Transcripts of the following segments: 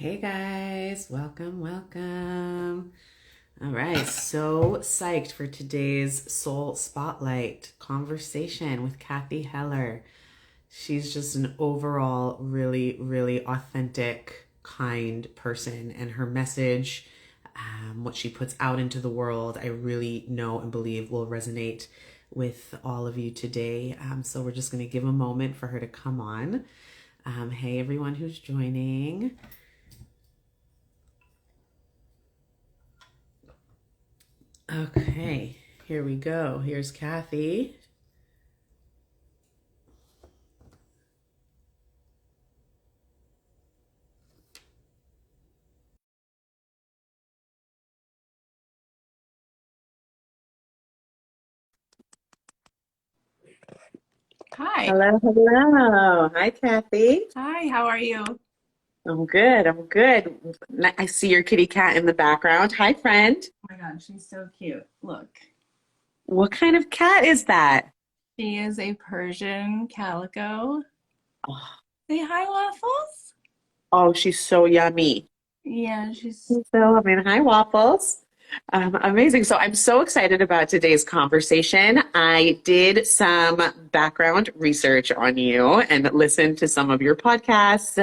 Hey guys, welcome, welcome. All right, so psyched for today's Soul Spotlight conversation with Cathy Heller. She's just an overall really, really authentic, kind person, and her message, what she puts out into the world, I really know and believe will resonate with all of you today. So we're just going to give a moment for her to come on. Hey, everyone who's joining. Okay, here we go. Here's Cathy. Hi. Hello, hello. Hi, Cathy. Hi, how are you? Oh I'm good. I'm good. I see your kitty cat in the background. Hi, friend. my God, she's so cute. Look, What kind of cat is that? she is a Persian calico. Oh, Say hi, Waffles. she's so yummy. Yeah, she's. Hi, Waffles. Amazing. So I'm so excited about today's conversation. I did some background research on you and listened to some of your podcasts.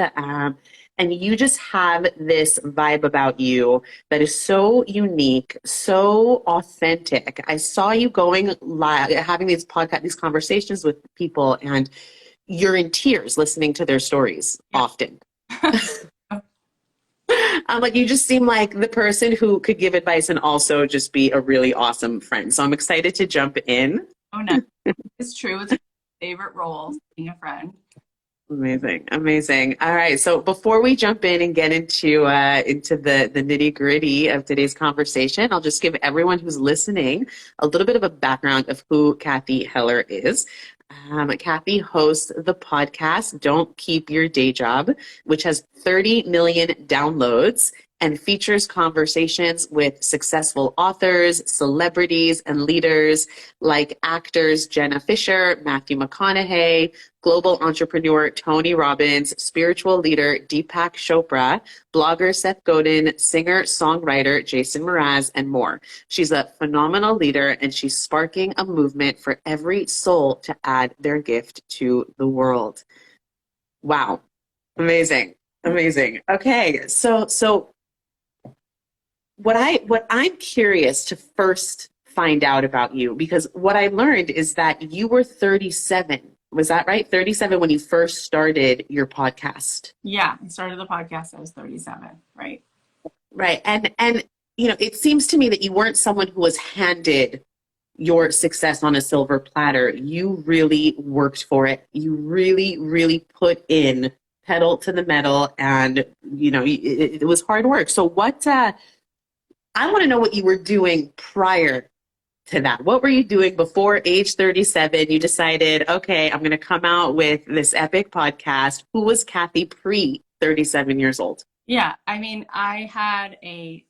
And you just have this vibe about you that is so unique, so authentic. I saw you going live, having these conversations with people, and you're in tears listening to their stories Yeah. often. Like you just seem like the person who could give advice and also just be a really awesome friend. So I'm excited to jump in. Oh, no. It's true. It's my favorite role, being a friend. Amazing, amazing. All right, so before we jump in and get into the nitty gritty of today's conversation, I'll just give everyone who's listening a little bit of a background of who Cathy Heller is. Cathy hosts the podcast "Don't Keep Your Day Job," which has 30 million downloads and features conversations with successful authors, celebrities, and leaders like actors Jenna Fisher, Matthew McConaughey, global entrepreneur Tony Robbins, spiritual leader Deepak Chopra, blogger Seth Godin, singer songwriter Jason Mraz, and more. She's a phenomenal leader, and she's sparking a movement for every soul to add their gift to the world. Wow. Amazing. Amazing. Okay. So what I'm curious to first find out about you, because what I learned is that you were 37. Was that right? 37 when you first started your podcast. Yeah, I started the podcast. I was 37, right? Right. And it seems to me that you weren't someone who was handed your success on a silver platter. You really worked for it. You really, really put in pedal to the metal, and it was hard work. So what I want to know what you were doing prior to that. What were you doing before age 37? You decided, okay, I'm going to come out with this epic podcast. Who was Cathy pre 37 years old? Yeah, I mean, I had a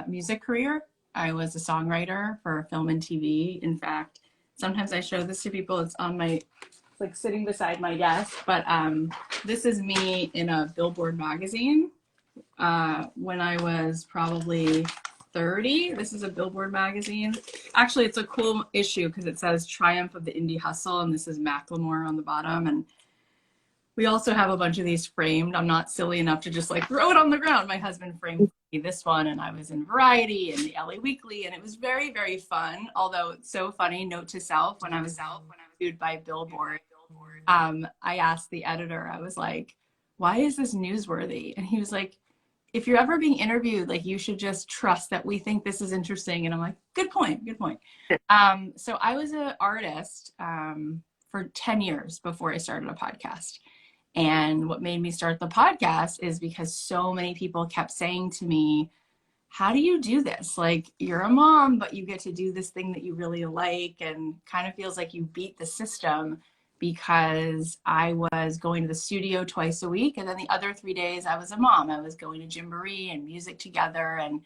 music career. I was a songwriter for film and TV. In fact, sometimes I show this to people. It's on my, it's like sitting beside my desk. But this is me in a Billboard magazine when I was probably 30. This is a Billboard magazine. Actually, it's a cool issue because it says Triumph of the Indie Hustle, and this is Macklemore on the bottom. And we also have a bunch of these framed. I'm not silly enough to just like throw it on the ground. My husband framed me this one, and I was in Variety and the LA Weekly, and it was very, very fun. Although it's so funny, note to self, when I was interviewed by Billboard, I asked the editor, I was like, why is this newsworthy? And he was like, if you're ever being interviewed, like you should just trust that we think this is interesting. And I'm like, good point, good point. So I was an artist for 10 years before I started a podcast. And what made me start the podcast is because so many people kept saying to me, how do you do this? Like, you're a mom, but you get to do this thing that you really like, and kind of feels like you beat the system, because I was going to the studio twice a week. And then the other 3 days I was a mom. I was going to Gymboree and music together. And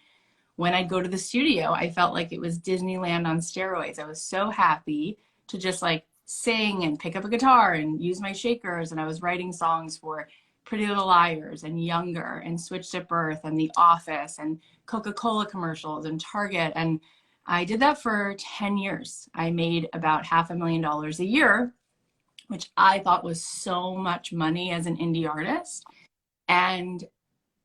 when I'd go to the studio, I felt like it was Disneyland on steroids. I was so happy to just like sing and pick up a guitar and use my shakers. And I was writing songs for Pretty Little Liars and Younger and Switched at Birth and The Office and Coca-Cola commercials and Target. And I did that for 10 years. I made about $500,000 a year, which I thought was so much money as an indie artist. And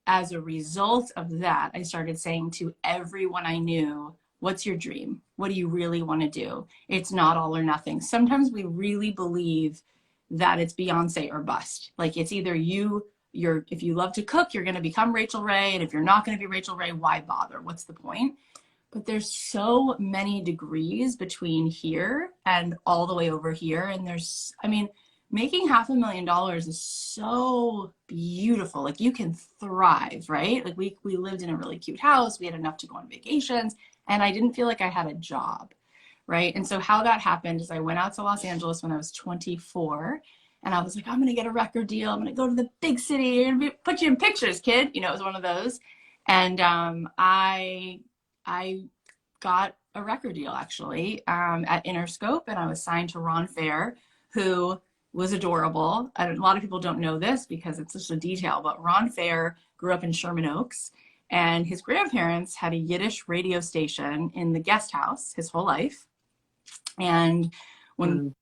as a result of that, I started saying to everyone I knew, what's your dream? What do you really want to do? It's not all or nothing. Sometimes we really believe that it's Beyonce or bust. Like it's either if you love to cook, you're going to become Rachel Ray. And if you're not going to be Rachel Ray, why bother? What's the point? But there's so many degrees between here and all the way over here. And making $500,000 is so beautiful. Like you can thrive, right? Like we lived in a really cute house. We had enough to go on vacations and I didn't feel like I had a job, right? And so how that happened is I went out to Los Angeles when I was 24 and I was like, I'm going to get a record deal. I'm going to go to the big city and put you in pictures, kid. You know, it was one of those. And I got a record deal actually at Interscope and I was signed to Ron Fair, who was adorable. And a lot of people don't know this because it's such a detail, but Ron Fair grew up in Sherman Oaks and his grandparents had a Yiddish radio station in the guest house his whole life. And when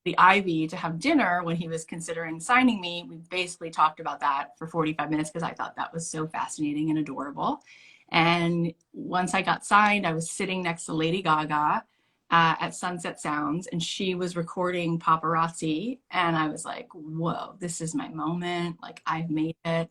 the Ivy to have dinner, when he was considering signing me, we basically talked about that for 45 minutes because I thought that was so fascinating and adorable. And once I got signed, I was sitting next to Lady Gaga at Sunset Sounds, and she was recording Paparazzi. And I was like, whoa, this is my moment. Like, I've made it.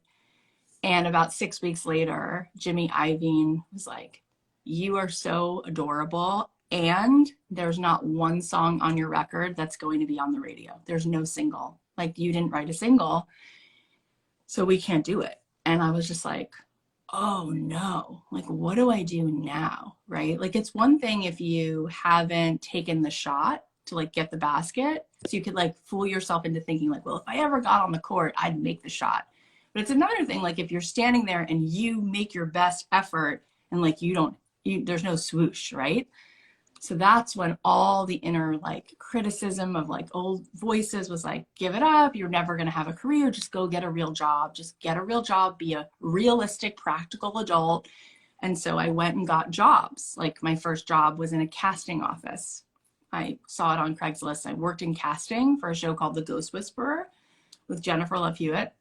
And about 6 weeks later, Jimmy Iovine was like, you are so adorable. And there's not one song on your record that's going to be on the radio. There's no single. Like, you didn't write a single, so we can't do it. And I was just like, oh no, like what do I do now, right? Like it's one thing if you haven't taken the shot to like get the basket, so you could like fool yourself into thinking like, well, if I ever got on the court, I'd make the shot. But it's another thing, like if you're standing there and you make your best effort and like there's no swoosh, right? So that's when all the inner like criticism of like old voices was like, give it up. You're never going to have a career. Just go get a real job. Just get a real job. Be a realistic, practical adult. And so I went and got jobs. Like my first job was in a casting office. I saw it on Craigslist. I worked in casting for a show called The Ghost Whisperer with Jennifer Love Hewitt.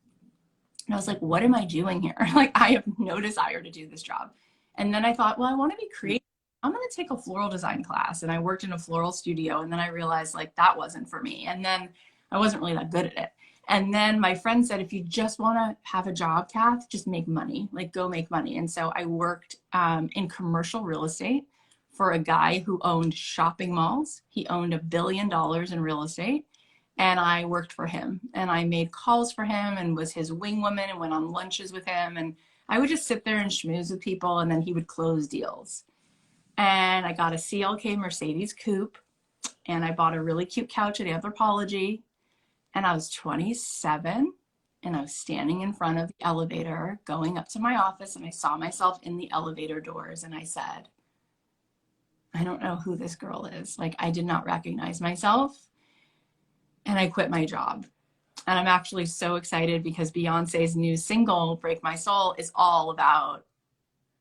And I was like, what am I doing here? Like, I have no desire to do this job. And then I thought, well, I want to be creative. I'm going to take a floral design class. And I worked in a floral studio. And then I realized like that wasn't for me. And then I wasn't really that good at it. And then my friend said, if you just want to have a job, Cath, just make money, like go make money. And so I worked in commercial real estate for a guy who owned shopping malls. He owned $1 billion in real estate. And I worked for him and I made calls for him and was his wing woman and went on lunches with him. And I would just sit there and schmooze with people and then he would close deals. And I got a CLK Mercedes coupe and I bought a really cute couch at Anthropologie. And I was 27 and I was standing in front of the elevator going up to my office and I saw myself in the elevator doors and I said, I don't know who this girl is. Like I did not recognize myself and I quit my job. And I'm actually so excited because Beyonce's new single, Break My Soul, is all about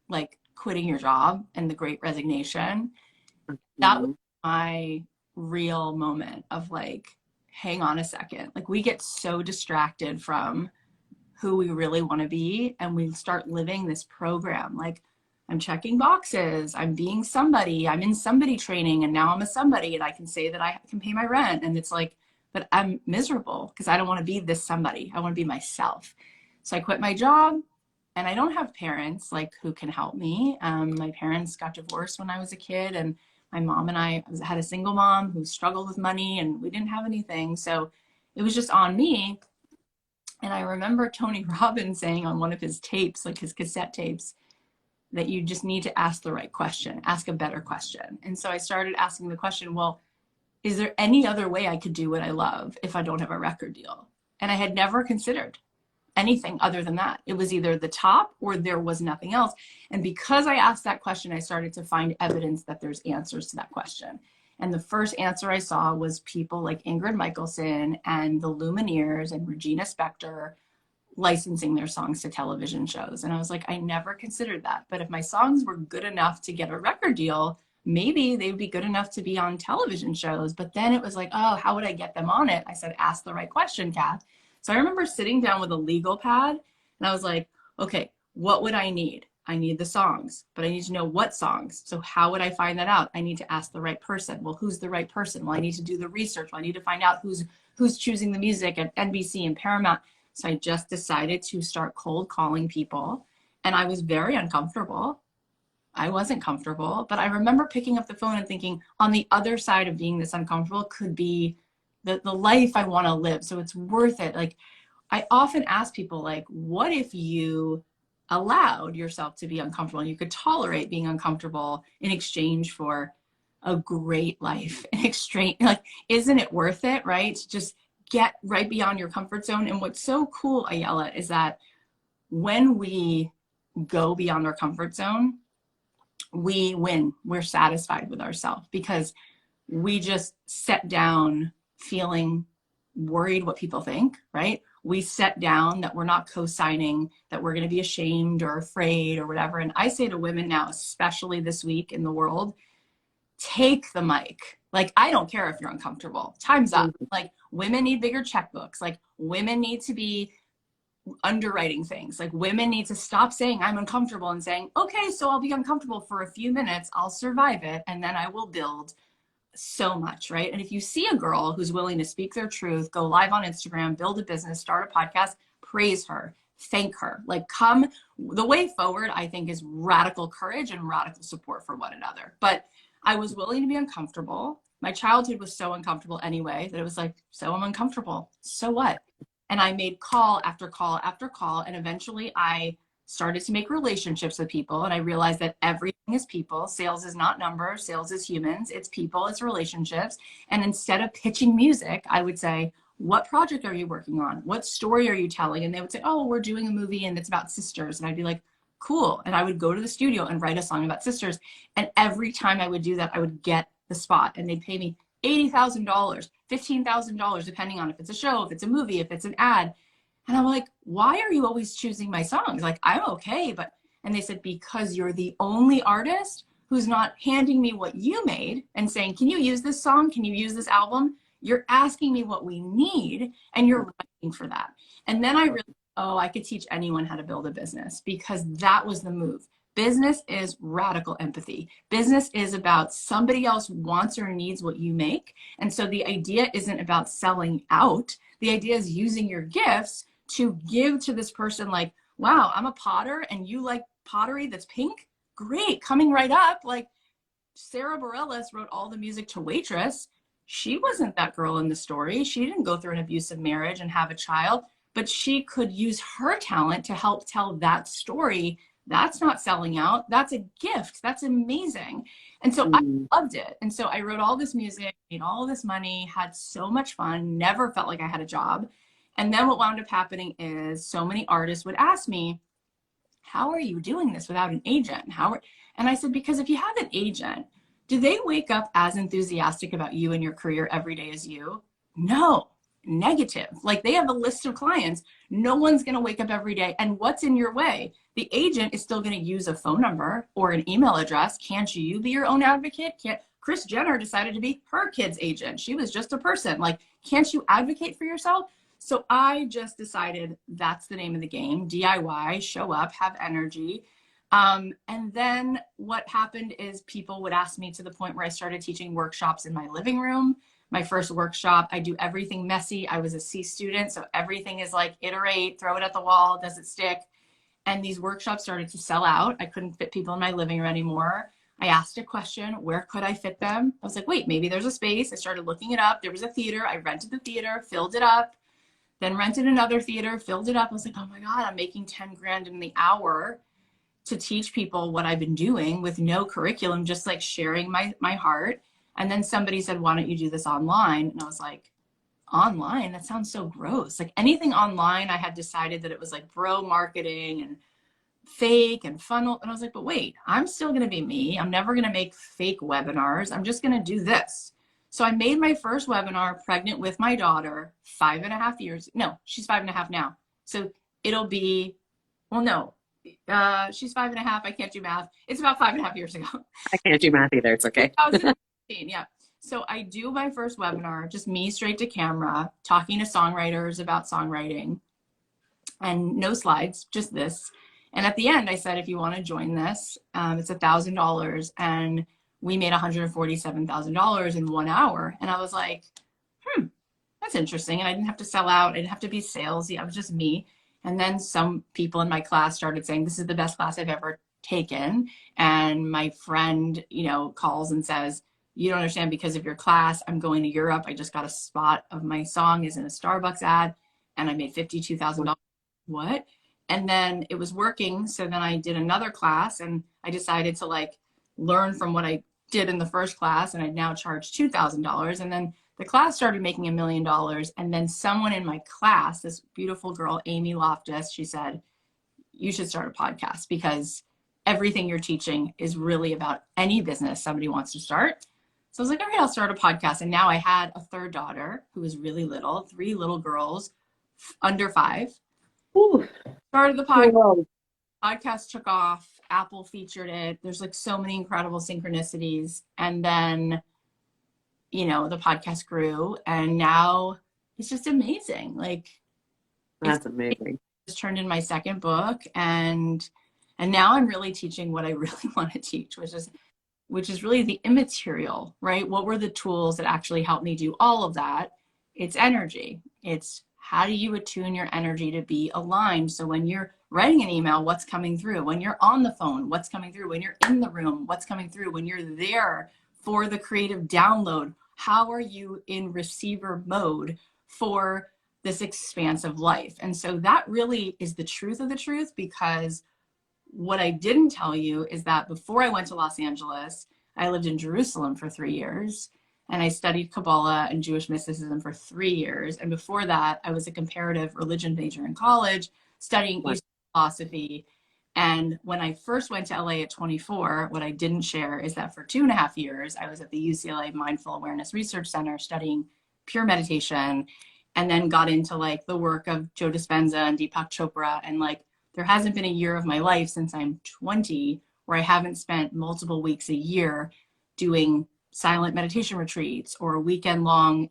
like quitting your job and the Great Resignation. That was my real moment of like, hang on a second. Like we get so distracted from who we really want to be and we start living this program. Like I'm checking boxes, I'm being somebody, I'm in somebody training and now I'm a somebody and I can say that I can pay my rent. And it's like, but I'm miserable because I don't want to be this somebody. I want to be myself. So I quit my job. And I don't have parents like who can help me. My parents got divorced when I was a kid and my mom and I had a single mom who struggled with money and we didn't have anything. So it was just on me. And I remember Tony Robbins saying on one of his tapes, like his cassette tapes, that you just need to ask the right question, ask a better question. And so I started asking the question, well, is there any other way I could do what I love if I don't have a record deal? And I had never considered anything other than that. It was either the top or there was nothing else. And because I asked that question, I started to find evidence that there's answers to that question. And the first answer I saw was people like Ingrid Michaelson and the Lumineers and Regina Spektor licensing their songs to television shows. And I was like, I never considered that. But if my songs were good enough to get a record deal, maybe they would be good enough to be on television shows. But then it was like, oh, how would I get them on it? I said, ask the right question, Kath. So I remember sitting down with a legal pad and I was like, okay, what would I need? I need the songs, but I need to know what songs. So how would I find that out? I need to ask the right person. Well, who's the right person? Well, I need to do the research. Well, I need to find out who's choosing the music at NBC and Paramount. So I just decided to start cold calling people, and I was very uncomfortable. I wasn't comfortable, but I remember picking up the phone and thinking, on the other side of being this uncomfortable could be the life I want to live. So it's worth it. Like, I often ask people, like, what if you allowed yourself to be uncomfortable and you could tolerate being uncomfortable in exchange for a great life? In exchange, like, isn't it worth it, right? To just get right beyond your comfort zone. And what's so cool, Ayelet, is that when we go beyond our comfort zone, we win. We're satisfied with ourselves because we just set down feeling worried what people think, right? We set down that we're not co-signing, that we're going to be ashamed or afraid or whatever. And I say to women now, especially this week in the world, take the mic. Like, I don't care if you're uncomfortable. Time's up. Like, women need bigger checkbooks. Like, women need to be underwriting things. Like, women need to stop saying I'm uncomfortable and saying, okay, so I'll be uncomfortable for a few minutes. I'll survive it. And then I will build so much, right? And if you see a girl who's willing to speak their truth, go live on Instagram, build a business, start a podcast, praise her, thank her. Like, come, the way forward, I think, is radical courage and radical support for one another. But I was willing to be uncomfortable. My childhood was so uncomfortable anyway that it was like, so I'm uncomfortable. So what? And I made call after call after call. And eventually I started to make relationships with people. And I realized that everything is people. Sales is not numbers. Sales is humans. It's people. It's relationships. And instead of pitching music, I would say, what project are you working on? What story are you telling? And they would say, oh, we're doing a movie and it's about sisters. And I'd be like, cool. And I would go to the studio and write a song about sisters. And every time I would do that, I would get the spot, and they'd pay me $80,000, $15,000, depending on if it's a show, if it's a movie, if it's an ad. And I'm like, why are you always choosing my songs? Like, I'm okay, but, and they said, because you're the only artist who's not handing me what you made and saying, can you use this song? Can you use this album? You're asking me what we need, and you're writing for that. And then I realized, oh, I could teach anyone how to build a business, because that was the move. Business is radical empathy. Business is about somebody else wants or needs what you make. And so the idea isn't about selling out. The idea is using your gifts to give to this person, like, wow, I'm a potter and you like pottery that's pink? Great, coming right up. Like, Sarah Bareilles wrote all the music to Waitress. She wasn't that girl in the story. She didn't go through an abusive marriage and have a child, but she could use her talent to help tell that story. That's not selling out. That's a gift. That's amazing. And so I loved it. And so I wrote all this music, made all this money, had so much fun, never felt like I had a job. And then what wound up happening is so many artists would ask me, how are you doing this without an agent? And I said, because if you have an agent, do they wake up as enthusiastic about you and your career every day as you? No. Negative. Like, they have a list of clients. No one's going to wake up every day. And what's in your way? The agent is still going to use a phone number or an email address. Can't you be your own advocate? Can't Kris Jenner decided to be her kid's agent? She was just a person. Like, can't you advocate for yourself? So I just decided that's the name of the game. DIY, show up, have energy. And then what happened is people would ask me, to the point where I started teaching workshops in my living room. My first workshop, I do everything messy. I was a C student, so everything is like, iterate, throw it at the wall, does it stick? And these workshops started to sell out. I couldn't fit people in my living room anymore. I asked a question, where could I fit them? I was like, wait, maybe there's a space. I started looking it up. There was a theater. I rented the theater, filled it up, then rented another theater, filled it up. I was like, oh my God, I'm making 10 grand in the hour to teach people what I've been doing with no curriculum, just like sharing my heart. And then somebody said, why don't you do this online? And I was like, online? That sounds so gross. Like, anything online, I had decided that it was like bro marketing and fake and funnel. And I was like, but wait, I'm still going to be me. I'm never going to make fake webinars. I'm just going to do this. So I made my first webinar pregnant with my daughter, 5.5 years. No, she's 5.5 now. So it'll be, well, no, she's 5.5. I can't do math. It's about 5.5 years ago. I can't do math either. It's okay. 2015, yeah. So I do my first webinar, just me straight to camera, talking to songwriters about songwriting, and no slides, just this. And at the end, I said, if you want to join this, it's $1,000. And we made $147,000 in 1 hour. And I was like, that's interesting. And I didn't have to sell out. I didn't have to be salesy. I was just me. And then some people in my class started saying, this is the best class I've ever taken. And my friend, calls and says, you don't understand, because of your class, I'm going to Europe. I just got a spot of my song is in a Starbucks ad and I made $52,000. What? And then it was working. So then I did another class and I decided to learn from what I did in the first class, and I now charge $2,000. And then the class started making $1 million. And then someone in my class, this beautiful girl, Amy Loftus, she said, you should start a podcast, because everything you're teaching is really about any business somebody wants to start. So I was like, all right, I'll start a podcast. And now I had a third daughter who was really little, 3 little girls under 5. Ooh. Started the podcast. Whoa. Podcast took off. Apple featured it. There's so many incredible synchronicities. And then the podcast grew, and now it's just amazing. That's amazing. I just turned in my second book, and now I'm really teaching what I really want to teach, which is really the immaterial, right? What were the tools that actually helped me do all of that? It's energy. It's how do you attune your energy to be aligned? So when you're writing an email, what's coming through? When you're on the phone, what's coming through? When you're in the room, what's coming through? When you're there for the creative download, how are you in receiver mode for this expansive life? And so that really is the truth of the truth, because what I didn't tell you is that before I went to Los Angeles, I lived in Jerusalem for 3 years, and I studied Kabbalah and Jewish mysticism for 3 years. And before that, I was a comparative religion major in college, studying Eastern philosophy. And when I first went to LA at 24, what I didn't share is that for 2.5 years, I was at the UCLA Mindful Awareness Research Center studying pure meditation, and then got into the work of Joe Dispenza and Deepak Chopra. And there hasn't been a year of my life since I'm 20 where I haven't spent multiple weeks a year doing silent meditation retreats or a weekend long,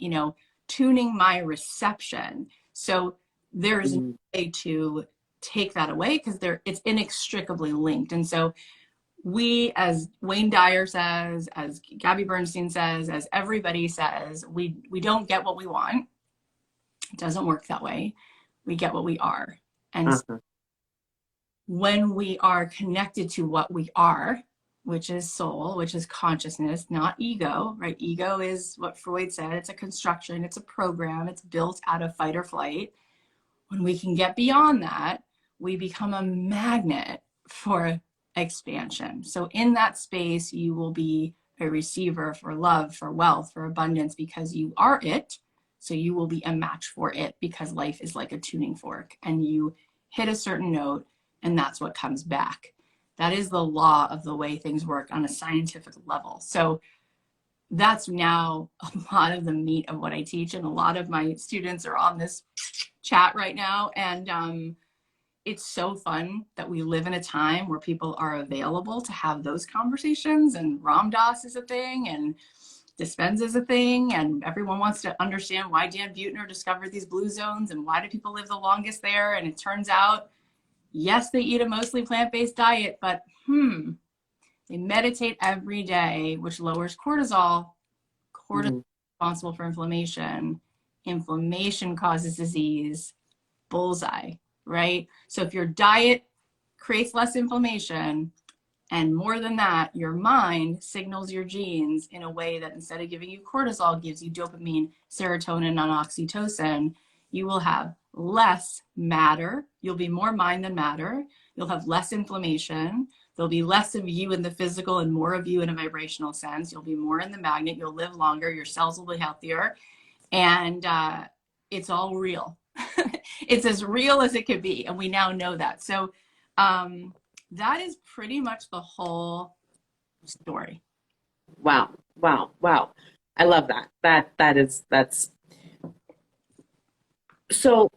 tuning my reception. So there is no way to take that away, because it's inextricably linked. And so we, as Wayne Dyer says, as Gabby Bernstein says, as everybody says, we don't get what we want. It doesn't work that way. We get what we are. And so when we are connected to what we are, which is soul, which is consciousness, not ego, right? Ego is what Freud said. It's a construction, it's a program, it's built out of fight or flight. When we can get beyond that, we become a magnet for expansion. So in that space, you will be a receiver for love, for wealth, for abundance, because you are it. So you will be a match for it, because life is like a tuning fork, and you hit a certain note and that's what comes back. That is the law of the way things work on a scientific level. So that's now a lot of the meat of what I teach. And a lot of my students are on this chat right now. And it's so fun that we live in a time where people are available to have those conversations. And Ram Dass is a thing, and Dispenza is a thing. And everyone wants to understand why Dan Buettner discovered these blue zones and why do people live the longest there. And it turns out, yes, they eat a mostly plant-based diet, but they meditate every day, which lowers cortisol. Cortisol is responsible for inflammation. Inflammation causes disease. Bullseye, right? So if your diet creates less inflammation, and more than that, your mind signals your genes in a way that instead of giving you cortisol, gives you dopamine, serotonin, and oxytocin, you will have less matter. You'll be more mind than matter. You'll have less inflammation. There'll be less of you in the physical and more of you in a vibrational sense. You'll be more in the magnet. You'll live longer. Your cells will be healthier. And it's all real. It's as real as it could be. And we now know that. So that is pretty much the whole story. Wow. Wow. Wow. I love that. That's so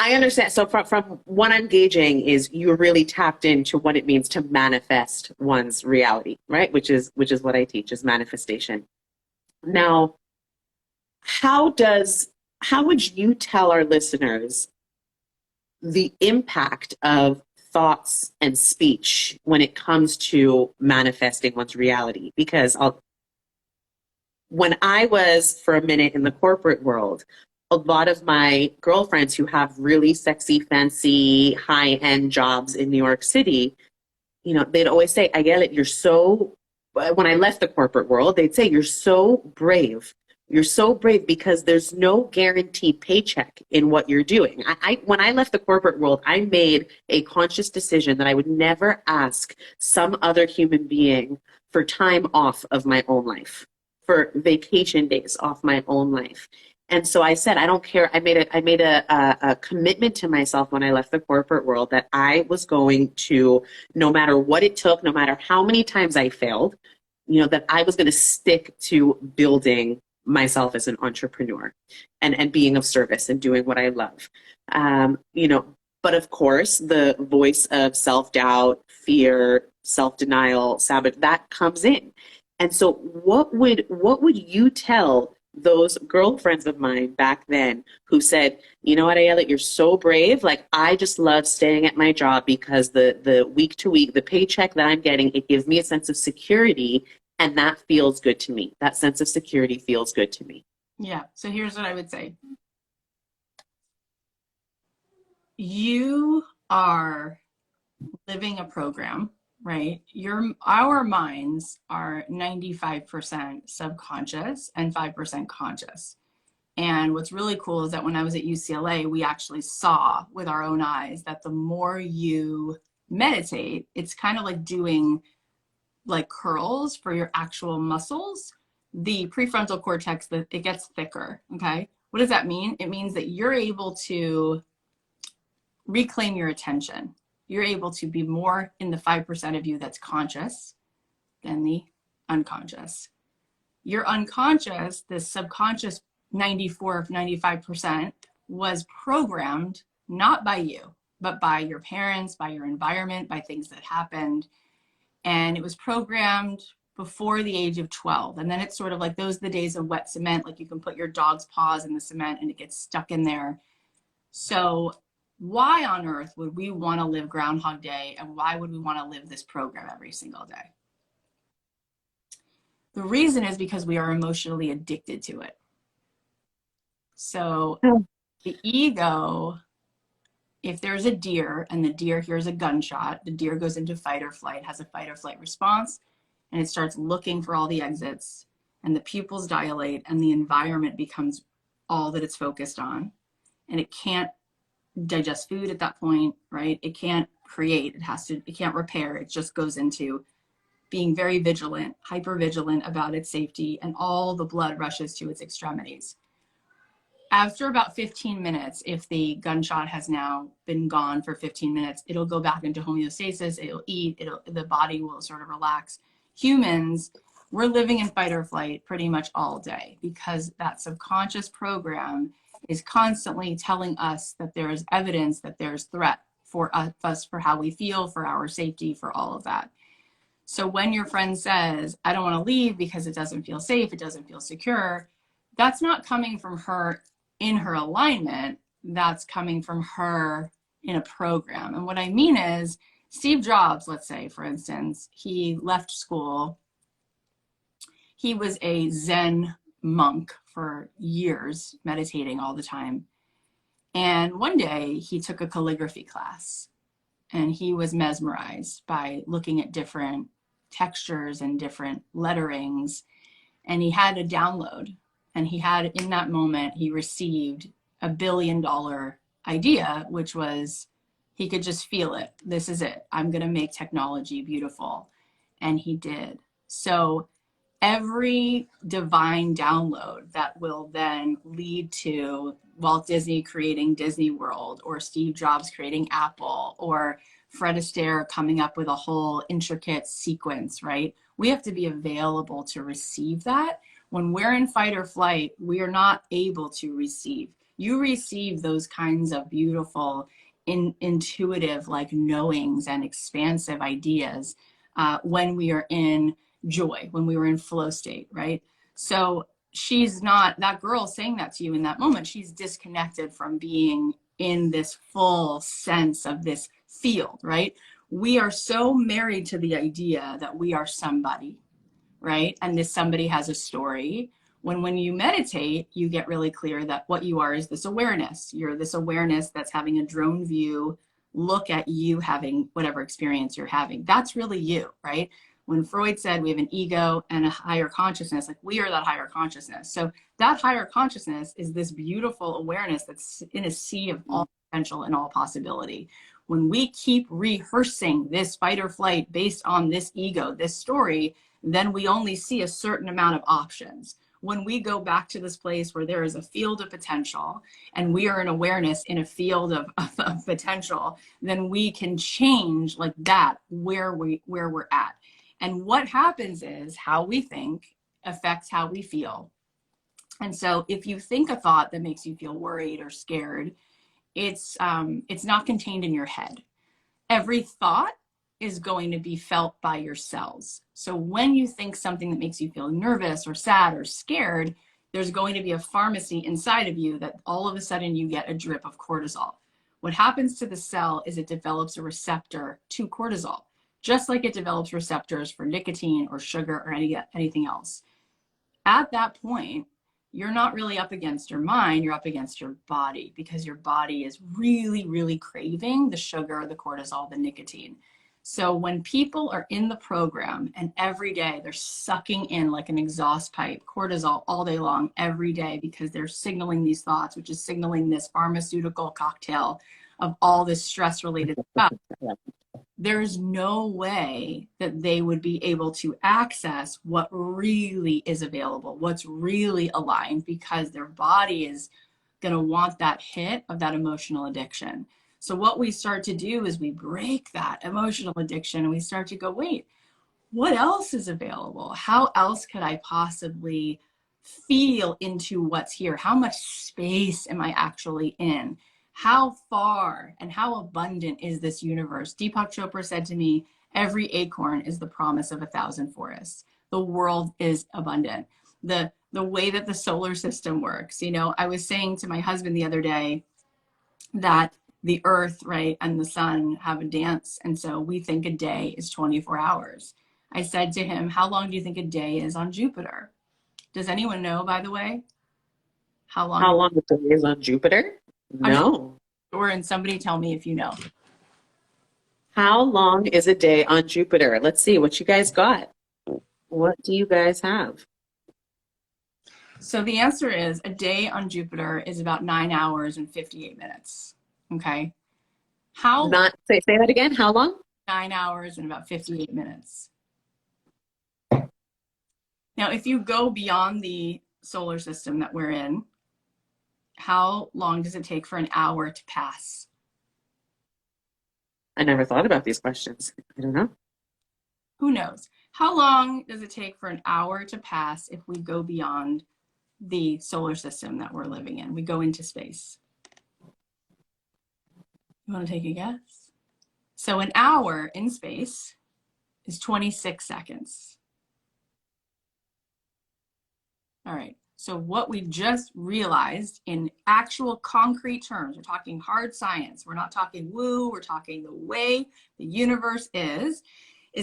I understand. So from what I'm gauging is you're really tapped into what it means to manifest one's reality, right? Which is what I teach is manifestation. Now, how does how would you tell our listeners the impact of thoughts and speech when it comes to manifesting one's reality? Because when I was for a minute in the corporate world, a lot of my girlfriends who have really sexy, fancy, high end jobs in New York City, they'd always say, Ayelet, you're so, when I left the corporate world, they'd say, you're so brave. You're so brave because there's no guaranteed paycheck in what you're doing. When I left the corporate world, I made a conscious decision that I would never ask some other human being for time off of my own life, for vacation days off my own life. And so I said, I don't care. I made a commitment to myself when I left the corporate world that I was going to, no matter what it took, no matter how many times I failed, that I was going to stick to building myself as an entrepreneur and being of service and doing what I love. But of course, the voice of self-doubt, fear, self-denial, sabotage, that comes in. And so what would you tell those girlfriends of mine back then who said, you know what, Ayelet, you're so brave. Like, I just love staying at my job because the week to week, the paycheck that I'm getting, it gives me a sense of security. And that feels good to me. That sense of security feels good to me. Yeah. So here's what I would say. You are living a program, right? Our minds are 95% subconscious and 5% conscious. And what's really cool is that when I was at UCLA, we actually saw with our own eyes that the more you meditate, it's kind of like doing like curls for your actual muscles. The prefrontal cortex, it gets thicker. Okay. What does that mean? It means that you're able to reclaim your attention. You're able to be more in the 5% of you that's conscious than the unconscious. Your unconscious, the subconscious 94, 95% was programmed not by you, but by your parents, by your environment, by things that happened. And it was programmed before the age of 12. And then it's sort of like those are the days of wet cement, like you can put your dog's paws in the cement and it gets stuck in there. So why on earth would we want to live Groundhog Day, and why would we want to live this program every single day? The reason is because we are emotionally addicted to it. So the ego, if there's a deer and the deer hears a gunshot, the deer goes into fight or flight, has a fight or flight response, and it starts looking for all the exits, and the pupils dilate, and the environment becomes all that it's focused on. And it can't digest food at that point, right? It can't create, it can't repair. It just goes into being very vigilant, hyper vigilant about its safety, and all the blood rushes to its extremities. After about 15 minutes, if the gunshot has now been gone for 15 minutes, it'll go back into homeostasis, it'll eat, the body will sort of relax. Humans, we're living in fight or flight pretty much all day because that subconscious program is constantly telling us that there is evidence that there's threat for us, for how we feel, for our safety, for all of that. So when your friend says, I don't want to leave because it doesn't feel safe, it doesn't feel secure, that's not coming from her in her alignment, that's coming from her in a program. And what I mean is, Steve Jobs, let's say, for instance, he left school. He was a Zen monk for years, meditating all the time. And one day he took a calligraphy class and he was mesmerized by looking at different textures and different letterings. And he had a download, and he had, in that moment, he received $1 billion idea, which was, he could just feel it. This is it. I'm going to make technology beautiful. And he did. So every divine download that will then lead to Walt Disney creating Disney World, or Steve Jobs creating Apple, or Fred Astaire coming up with a whole intricate sequence, right? We have to be available to receive that. When we're in fight or flight, we are not able to receive. You receive those kinds of beautiful, intuitive, like knowings and expansive ideas when we are in joy, when we were in flow state, right? So she's not, that girl saying that to you in that moment, she's disconnected from being in this full sense of this field, right? We are so married to the idea that we are somebody, right? And this somebody has a story. When you meditate, you get really clear that what you are is this awareness. You're this awareness that's having a drone view look at you having whatever experience you're having. That's really you, right? When Freud said we have an ego and a higher consciousness, like we are that higher consciousness. So that higher consciousness is this beautiful awareness that's in a sea of all potential and all possibility. When we keep rehearsing this fight or flight based on this ego, this story, then we only see a certain amount of options. When we go back to this place where there is a field of potential and we are in awareness in a field of potential, then we can change like that where we're at. And what happens is how we think affects how we feel. And so if you think a thought that makes you feel worried or scared, it's not contained in your head. Every thought is going to be felt by your cells. So when you think something that makes you feel nervous or sad or scared, there's going to be a pharmacy inside of you that all of a sudden you get a drip of cortisol. What happens to the cell is it develops a receptor to cortisol, just like it develops receptors for nicotine or sugar or anything else. At that point, you're not really up against your mind, you're up against your body, because your body is really, really craving the sugar, the cortisol, the nicotine. So when people are in the program and every day they're sucking in like an exhaust pipe, cortisol all day long, every day, because they're signaling these thoughts, which is signaling this pharmaceutical cocktail of all this stress related stuff, there's no way that they would be able to access what really is available, what's really aligned, because their body is going to want that hit of that emotional addiction. So what we start to do is we break that emotional addiction and we start to go, wait, what else is available? How else could I possibly feel into what's here? How much space am I actually in? How far and how abundant is this universe? Deepak Chopra said to me, every acorn is the promise of 1,000 forests. The world is abundant. The way that the solar system works, you know, I was saying to my husband the other day that the earth, right, and the sun have a dance. And so we think a day is 24 hours. I said to him, how long do you think a day is on Jupiter? Does anyone know, by the way? How long the day is on Jupiter? I'm No. sure, and somebody tell me if you know. How long is a day on Jupiter? Let's see what you guys got. What do you guys have? So the answer is a day on Jupiter is about 9 hours and 58 minutes. Okay. How long? Not say that again. How long? 9 hours and about 58 minutes. Now, if you go beyond the solar system that we're in, how long does it take for an hour to pass? I never thought about these questions. I don't know. Who knows? How long does it take for an hour to pass if we go beyond the solar system that we're living in? We go into space. You want to take a guess? So an hour in space is 26 seconds. All right. So what we just realized in actual concrete terms, we're talking hard science, we're not talking woo, we're talking the way the universe is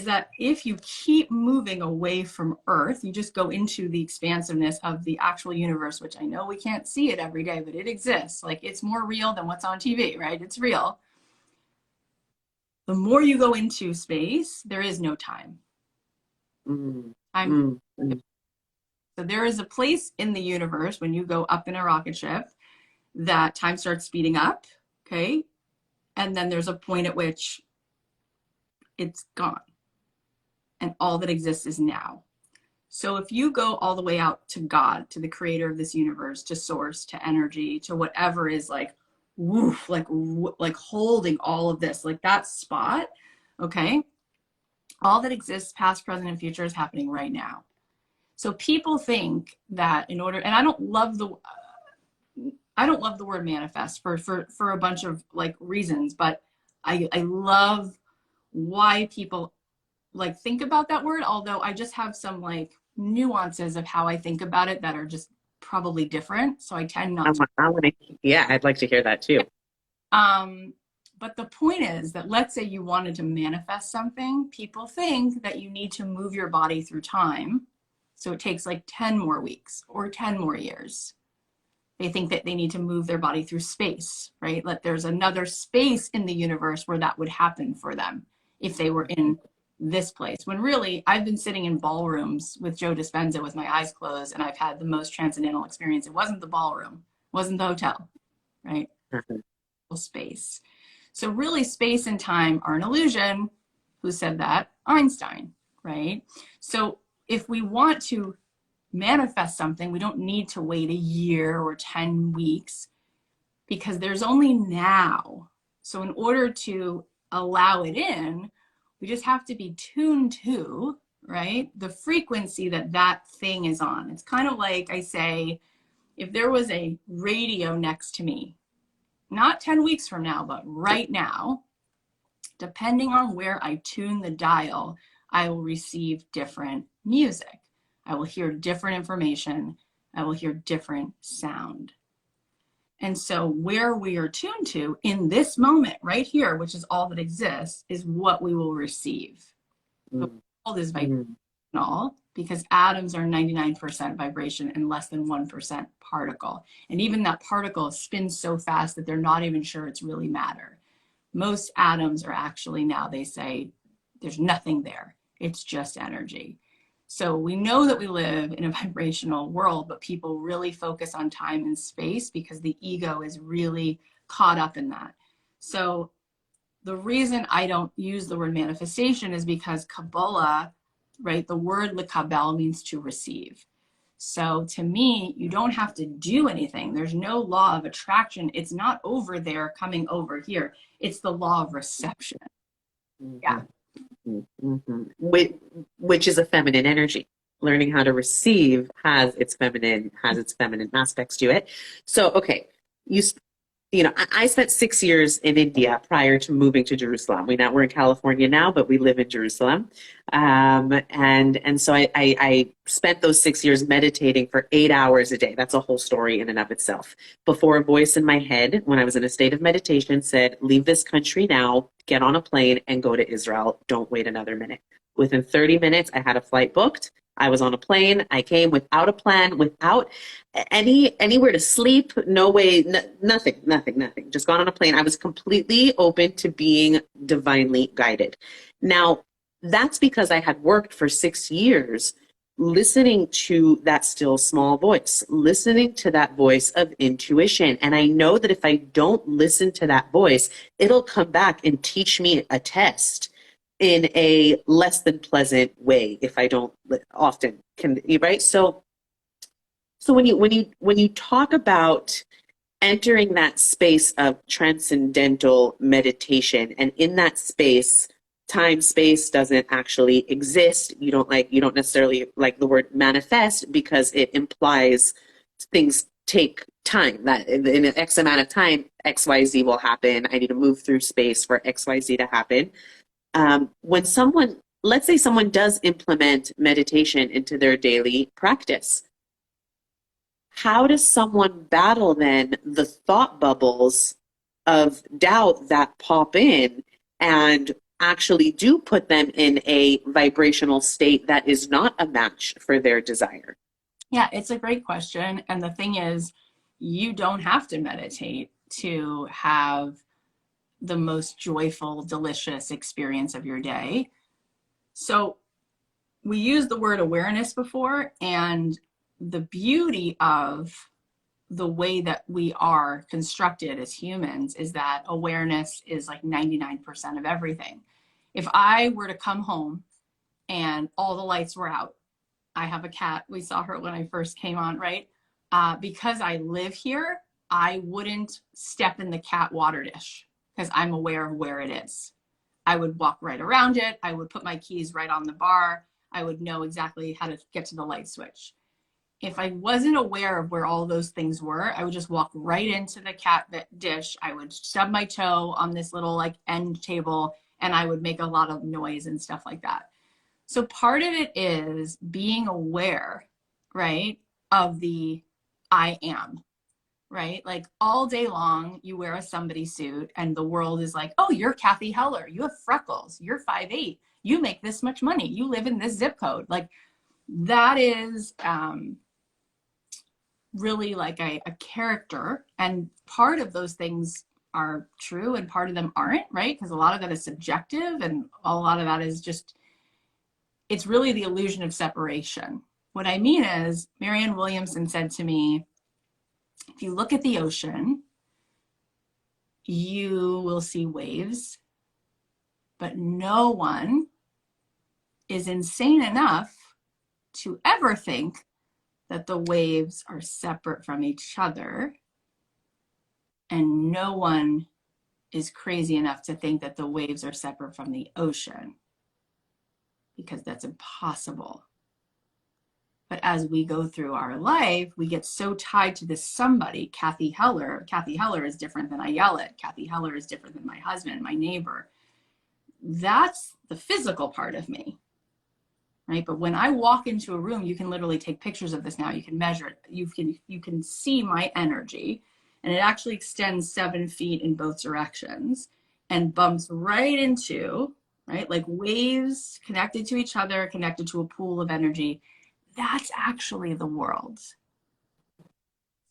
that if you keep moving away from Earth, you just go into the expansiveness of the actual universe, which I know we can't see it every day, but it exists. Like, it's more real than what's on TV, right? It's real. The more you go into space, there is no time. So there is a place in the universe when you go up in a rocket ship that time starts speeding up, okay? And then there's a point at which it's gone. And all that exists is now. So if you go all the way out to God, to the creator of this universe, to source, to energy, to whatever is like, woof, like holding all of this, like that spot, okay? All that exists, past, present, and future, is happening right now. So people think that in order, and I don't love I don't love the word manifest for a bunch of like reasons, but I love why people like think about that word, although I just have some like nuances of how I think about it that are just probably different. So I tend not to. Yeah, I'd like to hear that too. Um, but the point is that let's say you wanted to manifest something, people think that you need to move your body through time. So it takes like 10 more weeks or 10 more years. They think that they need to move their body through space, right? Like there's another space in the universe where that would happen for them if they were in this place. When really, I've been sitting in ballrooms with Joe Dispenza with my eyes closed, and I've had the most transcendental experience. It wasn't the ballroom, it wasn't the hotel, right? Mhm. Space. So really, space and time are an illusion. Who said that? Einstein, right? So if we want to manifest something, we don't need to wait a year or 10 weeks because there's only now. So in order to allow it in, we just have to be tuned to, right, the frequency that that thing is on. It's kind of like I say, if there was a radio next to me, not 10 weeks from now, but right now, depending on where I tune the dial, I will receive different music. I will hear different information. I will hear different sound. And so where we are tuned to in this moment right here, which is all that exists, is what we will receive. The world is vibrational because atoms are 99% vibration and less than 1% particle. And even that particle spins so fast that they're not even sure it's really matter. Most atoms are actually, now they say, there's nothing there. It's just energy. So we know that we live in a vibrational world, but people really focus on time and space because the ego is really caught up in that. So the reason I don't use the word manifestation is because Kabbalah, right, the word lekabel means to receive. So to me, you don't have to do anything. There's no law of attraction. It's not over there coming over here. It's the law of reception. Yeah. Mm-hmm. Which is a feminine energy. Learning how to receive has its feminine aspects to it. So, okay, you I spent 6 years in India prior to moving to Jerusalem. We're in California now, but we live in Jerusalem. And so I spent those 6 years meditating for 8 hours a day. That's a whole story in and of itself. Before a voice in my head, when I was in a state of meditation, said, leave this country now, get on a plane and go to Israel. Don't wait another minute. Within 30 minutes, I had a flight booked. I was on a plane. I came without a plan, without anywhere to sleep. No way, nothing. Just got on a plane. I was completely open to being divinely guided. Now, that's because I had worked for 6 years listening to that still small voice, listening to that voice of intuition. And I know that if I don't listen to that voice, it'll come back and teach me a test in a less than pleasant way if I don't often can, right? So when you talk about entering that space of transcendental meditation, and in that space, time space doesn't actually exist. You don't necessarily like the word manifest because it implies things take time, that in an X amount of time, XYZ will happen. I need to move through space for XYZ to happen. Let's say someone does implement meditation into their daily practice, how does someone battle then the thought bubbles of doubt that pop in and actually do put them in a vibrational state that is not a match for their desire? Yeah, it's a great question. And the thing is, you don't have to meditate to have the most joyful, delicious experience of your day. So we used the word awareness before, and the beauty of the way that we are constructed as humans is that awareness is like 99% of everything. If I were to come home and all the lights were out, I have a cat. We saw her when I first came on, right? Because I live here, I wouldn't step in the cat water dish because I'm aware of where it is. I would walk right around it. I would put my keys right on the bar. I would know exactly how to get to the light switch. if I wasn't aware of where all those things were, I would just walk right into the cat dish. I would stub my toe on this little like end table, and I would make a lot of noise and stuff like that. So part of it is being aware, right, of the I am, right? Like all day long, you wear a somebody suit and the world is like, oh, you're Cathy Heller. You have freckles. You're 5'8". You make this much money. You live in this zip code. Like that is really like a character. And part of those things are true and part of them aren't, right? Because a lot of that is subjective and a lot of that is just, it's really the illusion of separation. What I mean is, Marianne Williamson said to me, if you look at the ocean, you will see waves, but no one is insane enough to ever think that the waves are separate from each other. And no one is crazy enough to think that the waves are separate from the ocean, because that's impossible. But as we go through our life, we get so tied to this somebody, Cathy Heller. Cathy Heller is different than Ayelet. Cathy Heller is different than my husband, my neighbor. That's the physical part of me, right? But when I walk into a room, you can literally take pictures of this now. You can measure it. You can see my energy, and it actually extends 7 feet in both directions and bumps right into, right, like waves connected to each other, connected to a pool of energy. That's actually the world.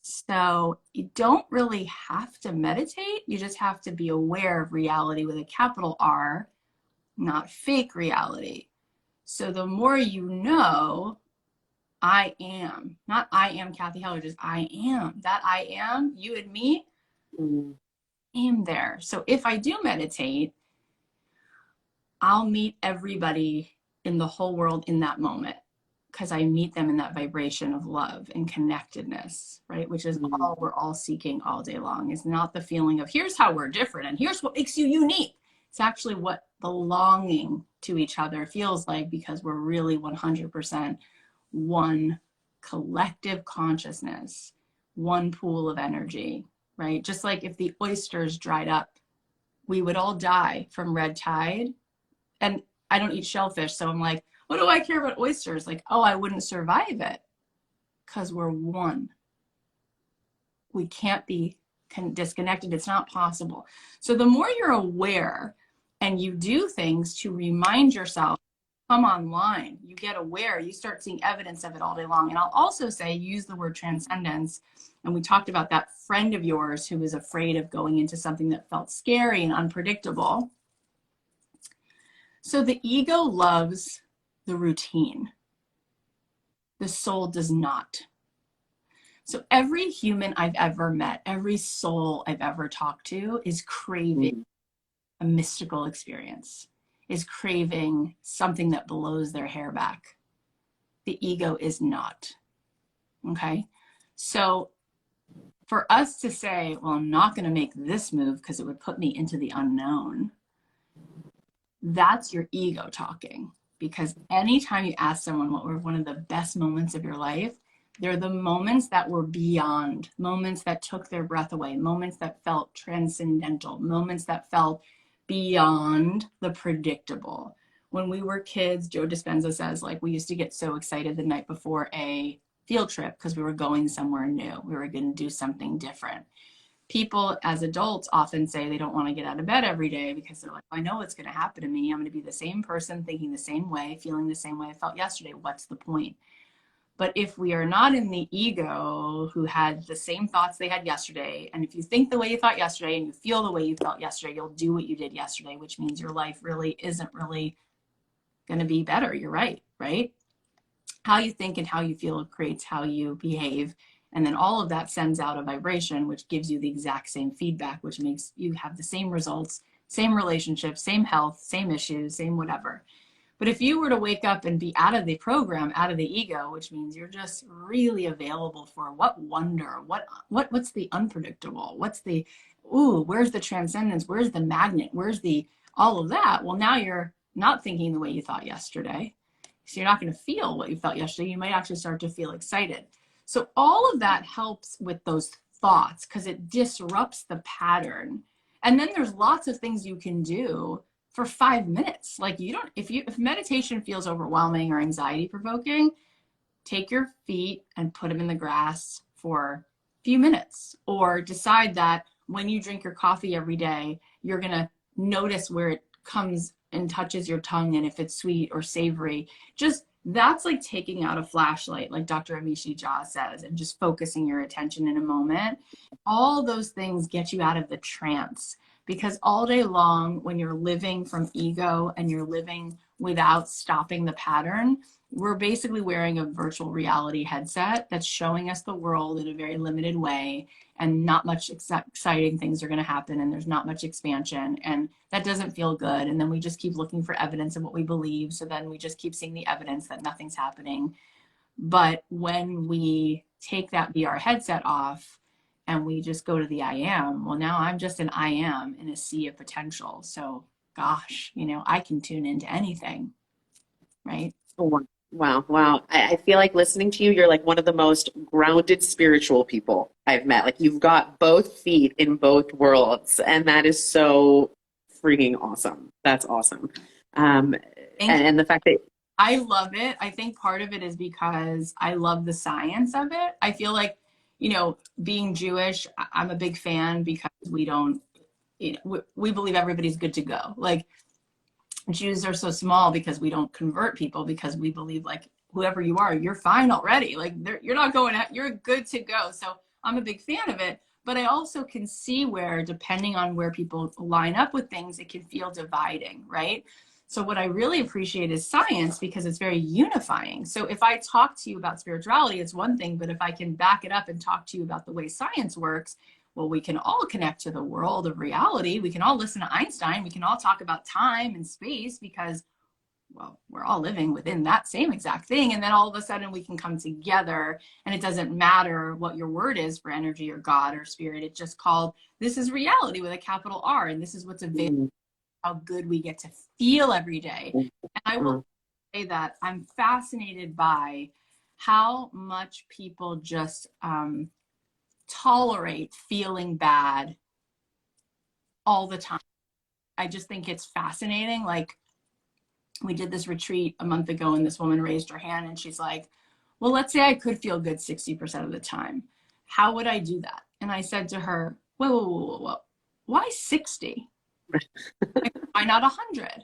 So you don't really have to meditate. You just have to be aware of reality with a capital R, not fake reality. So the more you know, I am, not I am Cathy Heller, just I am. That I am, you and me, am there. So if I do meditate, I'll meet everybody in the whole world in that moment, because I meet them in that vibration of love and connectedness, right? Which is all we're all seeking all day long. It's not the feeling of here's how we're different and here's what makes you unique. It's actually what belonging to each other feels like, because we're really 100% one collective consciousness, one pool of energy, right? Just like if the oysters dried up, we would all die from red tide. And I don't eat shellfish, so I'm like, what do I care about oysters? Like, oh, I wouldn't survive it, because we're one. We can't be disconnected. It's not possible. So the more you're aware and you do things to remind yourself, come online, you get aware, you start seeing evidence of it all day long. And I'll also say, use the word transcendence. And we talked about that friend of yours who was afraid of going into something that felt scary and unpredictable. So the ego loves the routine. The soul does not. So every human I've ever met, every soul I've ever talked to is craving a mystical experience, is craving something that blows their hair back. The ego is not. Okay? So for us to say, well, I'm not going to make this move because it would put me into the unknown, that's your ego talking. Because anytime you ask someone what were one of the best moments of your life, they're the moments that were beyond, moments that took their breath away, moments that felt transcendental, moments that felt beyond the predictable. When we were kids, Joe Dispenza says, like, we used to get so excited the night before a field trip because we were going somewhere new. We were going to do something different. People as adults often say they don't want to get out of bed every day because they're like, I know what's going to happen to me. I'm going to be the same person, thinking the same way, feeling the same way I felt yesterday. What's the point? But if we are not in the ego who had the same thoughts they had yesterday, and if you think the way you thought yesterday and you feel the way you felt yesterday, you'll do what you did yesterday, which means your life really isn't really going to be better. You're right, right? How you think and how you feel creates how you behave. And then all of that sends out a vibration, which gives you the exact same feedback, which makes you have the same results, same relationships, same health, same issues, same whatever. But if you were to wake up and be out of the program, out of the ego, which means you're just really available for what wonder, what's the unpredictable, what's the, ooh, where's the transcendence, where's the magnet, where's the all of that? Well, now you're not thinking the way you thought yesterday. So you're not going to feel what you felt yesterday. You might actually start to feel excited. So all of that helps with those thoughts because it disrupts the pattern. And then there's lots of things you can do for 5 minutes. Like you don't, if meditation feels overwhelming or anxiety provoking, take your feet and put them in the grass for a few minutes, or decide that when you drink your coffee every day, you're going to notice where it comes and touches your tongue and if it's sweet or savory. Just that's like taking out a flashlight, like Dr. Amishi Jha says, and just focusing your attention in a moment. All those things get you out of the trance, because all day long, when you're living from ego and you're living without stopping the pattern, we're basically wearing a virtual reality headset that's showing us the world in a very limited way, and not much exciting things are going to happen, and there's not much expansion, and that doesn't feel good. And then we just keep looking for evidence of what we believe, so then we just keep seeing the evidence that nothing's happening. But when we take that VR headset off and we just go to the I am, well, now I'm just an I am in a sea of potential. So gosh, I can tune into anything, right? Oh, wow, wow. I feel like listening to you, you're like one of the most grounded spiritual people I've met. Like you've got both feet in both worlds, and that is so freaking awesome. That's awesome. Um, and the fact that I love it. I think part of it is because I love the science of it. I feel like, being Jewish, I'm a big fan because we don't, we believe everybody's good to go. Like Jews are so small because we don't convert people, because we believe like whoever you are, you're fine already. Like you're not going, you're good to go. So I'm a big fan of it. But I also can see where, depending on where people line up with things, it can feel dividing, right? So what I really appreciate is science, because it's very unifying. So if I talk to you about spirituality, it's one thing, but if I can back it up and talk to you about the way science works, well, we can all connect to the world of reality. We can all listen to Einstein. We can all talk about time and space, because, well, we're all living within that same exact thing. And then all of a sudden we can come together, and it doesn't matter what your word is for energy or God or spirit. It's just called, this is reality with a capital R, and this is what's available. How good we get to feel every day. And I will say that I'm fascinated by how much people just tolerate feeling bad all the time. I just think it's fascinating. Like, we did this retreat a month ago, and this woman raised her hand and she's like, well, let's say I could feel good 60% of the time. How would I do that? And I said to her, whoa. Why 60? Why not 100?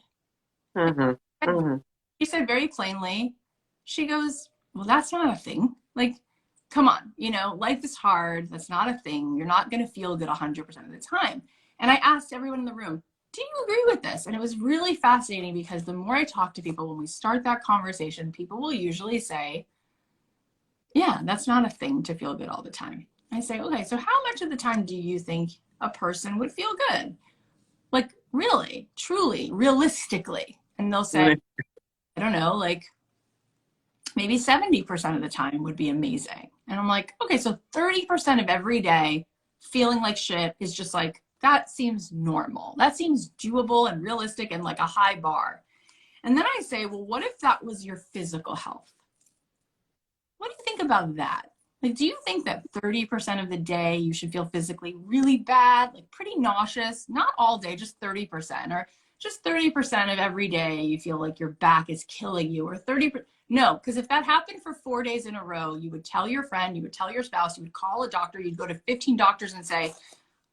She said very plainly, she goes, well, that's not a thing. Like, come on, life is hard. That's not a thing. You're not going to feel good 100% of the time. And I asked everyone in the room, do you agree with this? And it was really fascinating, because the more I talk to people, when we start that conversation, people will usually say, yeah, that's not a thing to feel good all the time. I say, okay, so how much of the time do you think a person would feel good? Like, really, truly, realistically. And they'll say, I don't know, like maybe 70% of the time would be amazing. And I'm like, okay, so 30% of every day feeling like shit is just like, that seems normal. That seems doable and realistic and like a high bar. And then I say, well, what if that was your physical health? What do you think about that? Like, do you think that 30% of the day you should feel physically really bad, like pretty nauseous, not all day, just 30%, or just 30% of every day you feel like your back is killing you, or 30%? No, because if that happened for 4 days in a row, you would tell your friend, you would tell your spouse, you would call a doctor, you'd go to 15 doctors and say,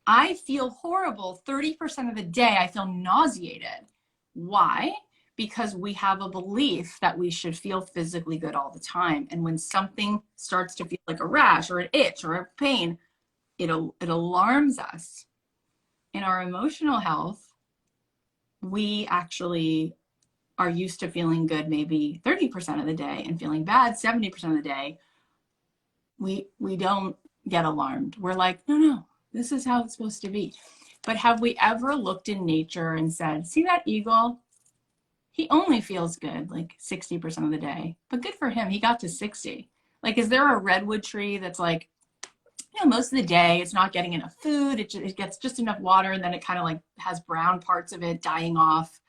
I feel horrible 30% of the day. I feel nauseated. Why? Because we have a belief that we should feel physically good all the time. And when something starts to feel like a rash or an itch or a pain, it alarms us. In our emotional health, we actually are used to feeling good maybe 30% of the day and feeling bad 70% of the day. We don't get alarmed. We're like, no, this is how it's supposed to be. But have we ever looked in nature and said, see that eagle? He only feels good like 60% of the day, but good for him. He got to 60. Like, is there a redwood tree that's like, most of the day it's not getting enough food. It gets just enough water, and then it kind of like has brown parts of it dying off.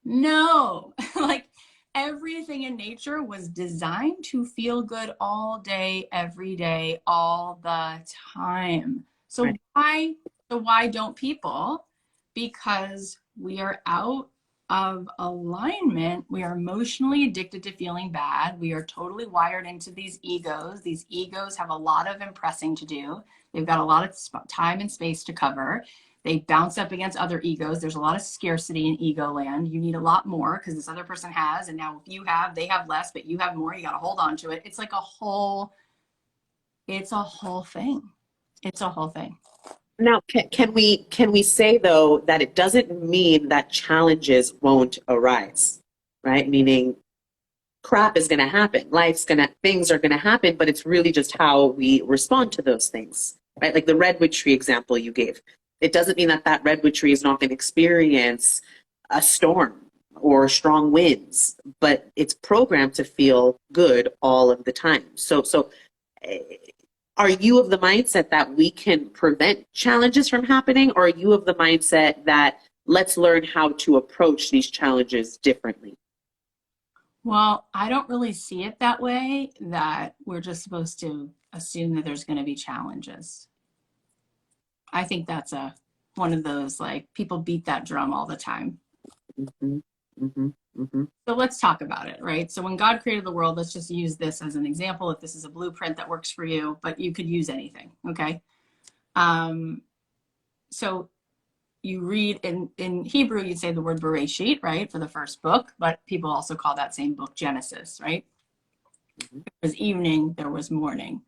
No, like everything in nature was designed to feel good all day, every day, all the time. Right. So why don't people? Because we are out of alignment. We are emotionally addicted to feeling bad. We are totally wired into these egos. These egos have a lot of impressing to do. They've got a lot of time and space to cover. They bounce up against other egos. There's a lot of scarcity in ego land. You need a lot more because this other person has, and now if you have, they have less, but you have more. You got to hold on to it. It's like it's a whole thing. It's a whole thing. Now, can we say though that it doesn't mean that challenges won't arise, right? Meaning crap is going to happen, things are going to happen, but it's really just how we respond to those things, right? Like the redwood tree example you gave. It doesn't mean that that redwood tree is not going to experience a storm or strong winds, but it's programmed to feel good all of the time. So eh, are you of the mindset that we can prevent challenges from happening, or are you of the mindset that let's learn how to approach these challenges differently? Well, I don't really see it that way, that we're just supposed to assume that there's going to be challenges. I think that's one of those, like, people beat that drum all the time. Mm-hmm, mm-hmm, mm-hmm. So let's talk about it, right? So when God created the world, let's just use this as an example. If this is a blueprint that works for you, but you could use anything, okay? So you read in Hebrew, you'd say the word Bereshit, right, for the first book, but people also call that same book Genesis, right? Mm-hmm. There was evening, there was morning,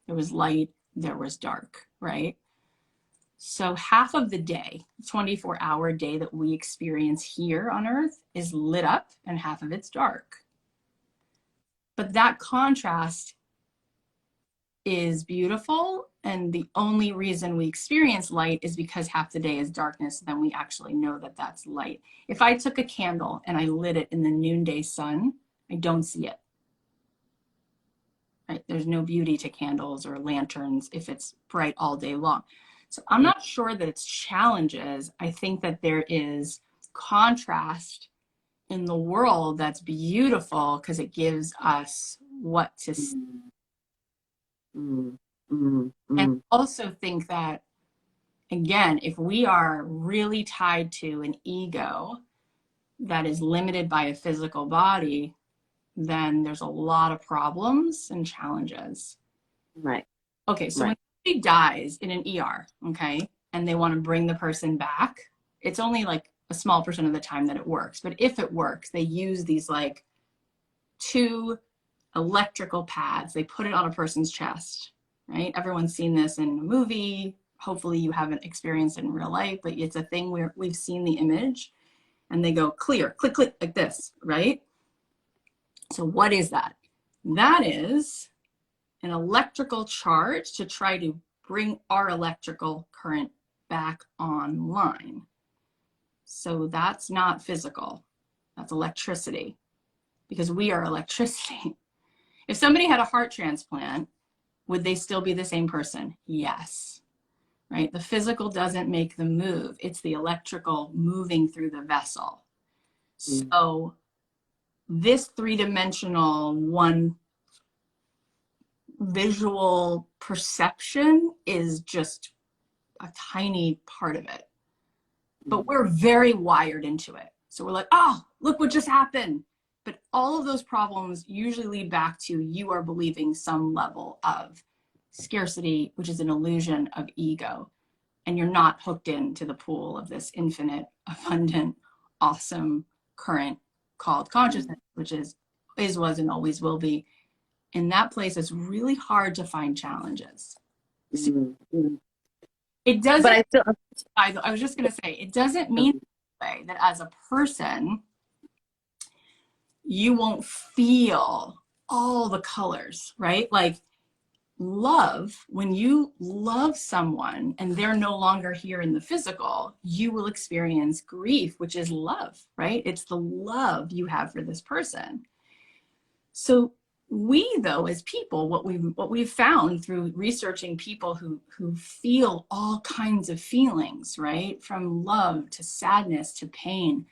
there was light, there was dark, right? So half of the day, 24-hour day that we experience here on Earth is lit up and half of it's dark. But that contrast is beautiful. And the only reason we experience light is because half the day is darkness. Then we actually know that that's light. If I took a candle and I lit it in the noonday sun, I don't see it. Right? There's no beauty to candles or lanterns if it's bright all day long. So I'm not sure that it's challenges. I think that there is contrast in the world that's beautiful because it gives us what to see. Mm, mm, And mm, also think that, again, if we are really tied to an ego that is limited by a physical body, then there's a lot of problems and challenges. right, Okay, so when right. somebody dies in an ER, okay, and they want to bring the person back, it's only like a small percent of the time that it works. But if it works, they use these like 2 electrical pads. They put it on a person's chest, right? Everyone's seen this in a movie. Hopefully you haven't experienced it in real life, but it's a thing where we've seen the image and they go clear, click, click, like this, right? So what is that? That is an electrical charge to try to bring our electrical current back online. So that's not physical, that's electricity, because we are electricity. If somebody had a heart transplant, would they still be the same person? Yes, right? The physical doesn't make the move. It's the electrical moving through the vessel. Mm, So this 3-dimensional one visual perception is just a tiny part of it. But mm, we're very wired into it. So we're like, oh, look what just happened. But all of those problems usually lead back to you are believing some level of scarcity, which is an illusion of ego. And you're not hooked into the pool of this infinite, abundant, awesome current called consciousness, which is, was, and always will be. In that place, it's really hard to find challenges. So mm. it But doesn't, I still, I was just going to say, it doesn't mean that as a person, you won't feel all the colors, right? Like love, when you love someone and they're no longer here in the physical, you will experience grief, which is love, right? It's the love you have for this person. So we, though, as people, what we've found through researching people who feel all kinds of feelings, right, from love to sadness to pain,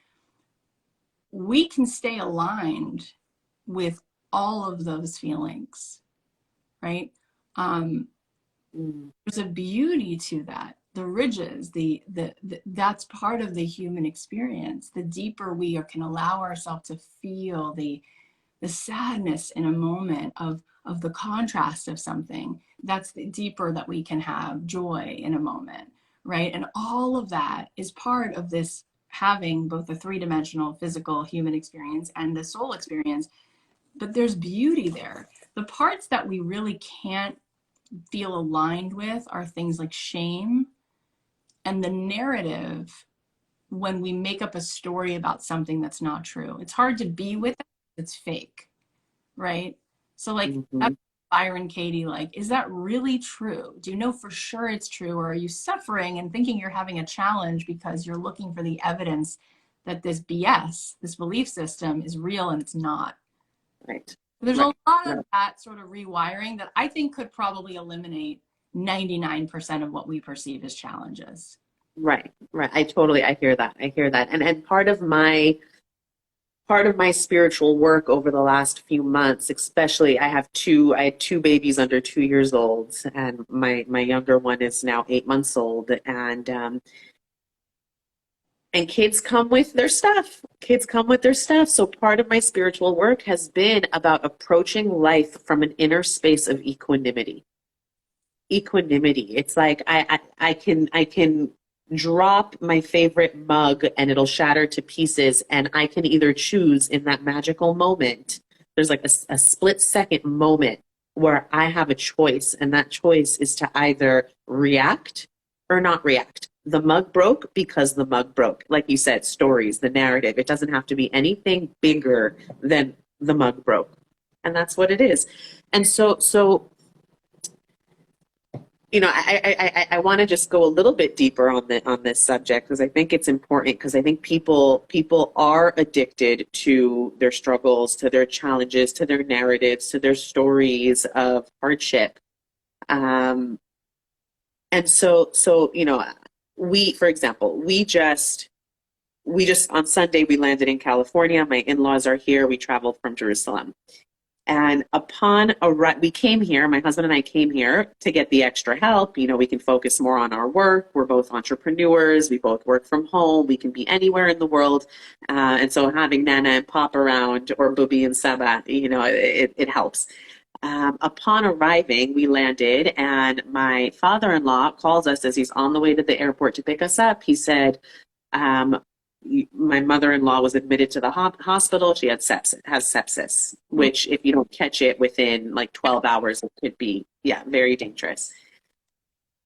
we can stay aligned with all of those feelings, right? There's a beauty to that. The ridges, that's part of the human experience. The deeper we can allow ourselves to feel the sadness in a moment of the contrast of something, that's the deeper that we can have joy in a moment, right? And all of that is part of this having both the three-dimensional physical human experience and the soul experience. But there's beauty there. The parts that we really can't feel aligned with are things like shame and the narrative when we make up a story about something that's not true. It's hard to be with it, it's fake, right? So like Byron Katie, like, is that really true? Do you know for sure it's true? Or are you suffering and thinking you're having a challenge because you're looking for the evidence that this BS, this belief system, is real and it's not? Right. There's a lot of that sort of rewiring that I think could probably eliminate 99% of what we perceive as challenges. Right. I hear that. And part of my spiritual work over the last few months, especially I had two babies under 2 years old, and my younger one is now 8 months old, and kids come with their stuff. So part of my spiritual work has been about approaching life from an inner space of equanimity. It's like I can drop my favorite mug and it'll shatter to pieces, and I can either choose in that magical moment. There's like a split second moment where I have a choice, and that choice is to either react or not react. The mug broke because the mug broke. Like you said, stories, the narrative. It doesn't have to be anything bigger than the mug broke. And that's what it is. And so I want to just go a little bit deeper on this subject, because I think it's important, because I think people are addicted to their struggles, to their challenges, to their narratives, to their stories of hardship. And so for example, we just on Sunday we landed in California. My in-laws are here. We traveled from Jerusalem. And we came here, my husband and I came here to get the extra help. We can focus more on our work. We're both entrepreneurs. We both work from home. We can be anywhere in the world. And so having Nana and Pop around, or Booby and Saba, it helps. Upon arriving, we landed, and my father-in-law calls us as he's on the way to the airport to pick us up. He said, my mother-in-law was admitted to the hospital. She has sepsis, which if you don't catch it within like 12 hours, it could be, very dangerous.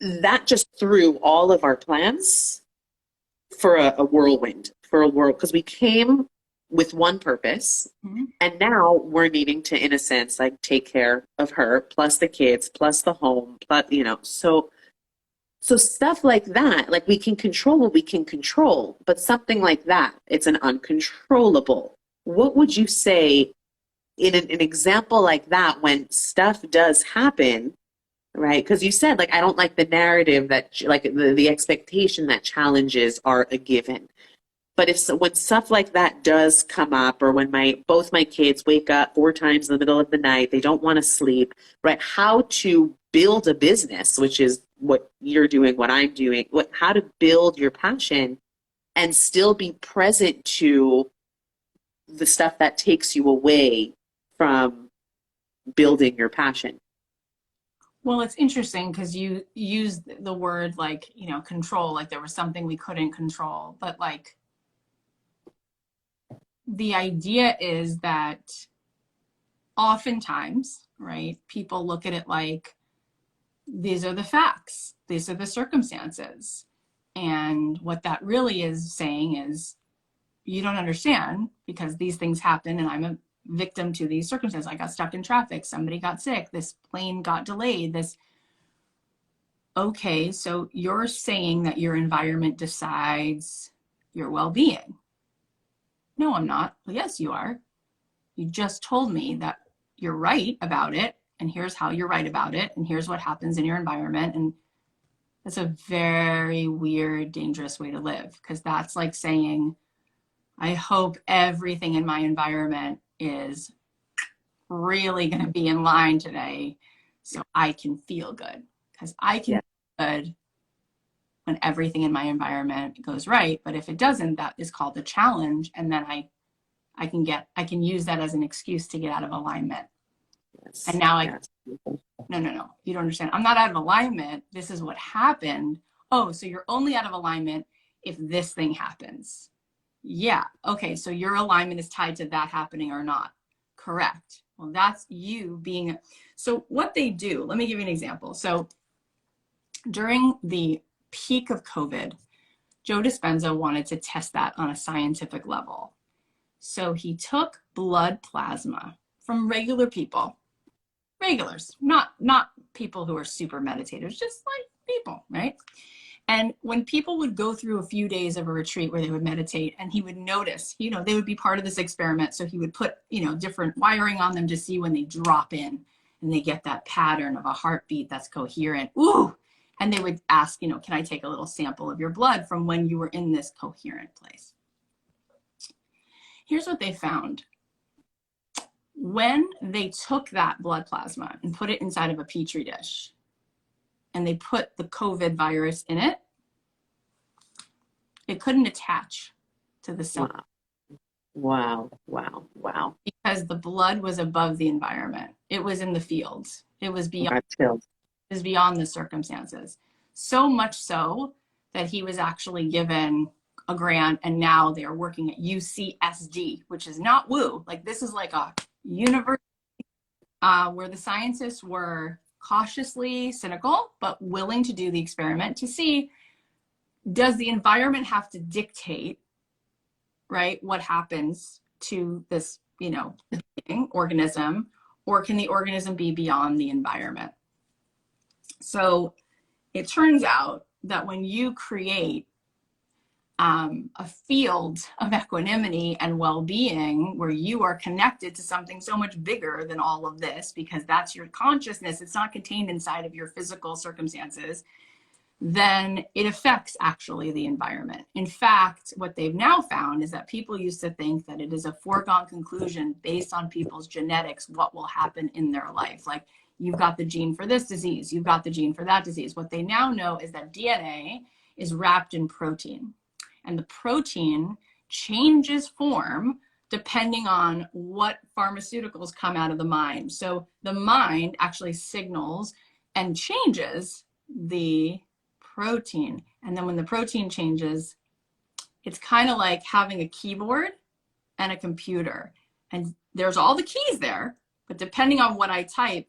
That just threw all of our plans for a whirlwind, because we came with one purpose, and now we're needing to, in a sense, like take care of her, plus the kids, plus the home, but so stuff like that, like we can control what we can control, but something like that, it's an uncontrollable. What would you say in an example like that, when stuff does happen, right? Because you said, like, I don't like the narrative that, like, the expectation that challenges are a given. But when stuff like that does come up, or when both my kids wake up 4 times in the middle of the night, they don't want to sleep, right? How to build a business, which is what you're doing, what I'm doing, how to build your passion and still be present to the stuff that takes you away from building your passion. Well, it's interesting because you used the word like, control, like there was something we couldn't control, but like, the idea is that oftentimes, right, people look at it like, these are the facts, these are the circumstances. And what that really is saying is, you don't understand, because these things happen and I'm a victim to these circumstances. I got stuck in traffic, somebody got sick, this plane got delayed, okay, so you're saying that your environment decides your well-being. No, I'm not. Well, yes, you are. You just told me that you're right about it, and here's how you're right about it, and here's what happens in your environment. And that's a very weird, dangerous way to live, because that's like saying, I hope everything in my environment is really going to be in line today so I can feel good. Because I can feel good when everything in my environment goes right. But if it doesn't, that is called a challenge. And then I can use that as an excuse to get out of alignment. Yes. And now Yes. no, you don't understand. I'm not out of alignment. This is what happened. Oh, so you're only out of alignment if this thing happens. Yeah. Okay. So your alignment is tied to that happening or not. Correct. Well, that's you being. So what they do, let me give you an example. So during the peak of COVID, Joe Dispenza wanted to test that on a scientific level. So he took blood plasma from regular people, regulars, not people who are super meditators, just like people, right? And when people would go through a few days of a retreat where they would meditate, and he would notice, they would be part of this experiment. So he would put, different wiring on them to see when they drop in and they get that pattern of a heartbeat that's coherent. Ooh. And they would ask, can I take a little sample of your blood from when you were in this coherent place? Here's what they found. When they took that blood plasma and put it inside of a petri dish, and they put the COVID virus in it, it couldn't attach to the cell. Wow. Because the blood was above the environment. It was in the fields. It was beyond the circumstances. So much so that he was actually given a grant, and now they are working at UCSD, which is not woo. Like, this is like a university where the scientists were cautiously cynical, but willing to do the experiment to see, does the environment have to dictate, right, what happens to this, organism, or can the organism be beyond the environment? So it turns out that when you create a field of equanimity and well-being where you are connected to something so much bigger than all of this, because that's your consciousness, it's not contained inside of your physical circumstances, then it affects actually the environment. In fact, what they've now found is that people used to think that it is a foregone conclusion based on people's genetics what will happen in their life. Like, you've got the gene for this disease, you've got the gene for that disease. What they now know is that DNA is wrapped in protein, and the protein changes form depending on what pharmaceuticals come out of the mind. So the mind actually signals and changes the protein. And then when the protein changes, it's kind of like having a keyboard and a computer. And there's all the keys there, but depending on what I type,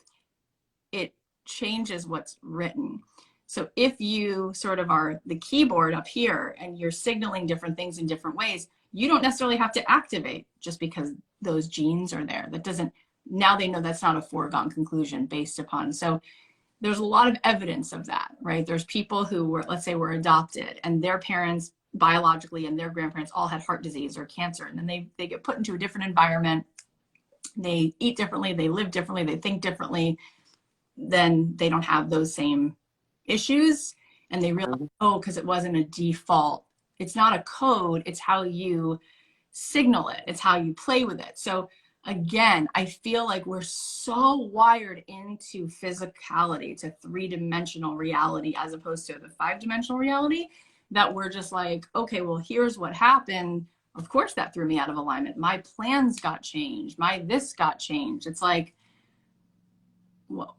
it changes what's written. So if you sort of are the keyboard up here and you're signaling different things in different ways, you don't necessarily have to activate just because those genes are there. That doesn't, now they know that's not a foregone conclusion based upon. So there's a lot of evidence of that, right? There's people who were, let's say, were adopted, and their parents biologically and their grandparents all had heart disease or cancer. And then they get put into a different environment. They eat differently, they live differently, they think differently. Then they don't have those same issues. And they realize, oh, because it wasn't a default. It's not a code, it's how you signal it. It's how you play with it. So again, I feel like we're so wired into physicality, to three-dimensional reality, as opposed to the five-dimensional reality, that we're just like, okay, well, here's what happened. Of course, that threw me out of alignment. My plans got changed. My this got changed. It's like, well,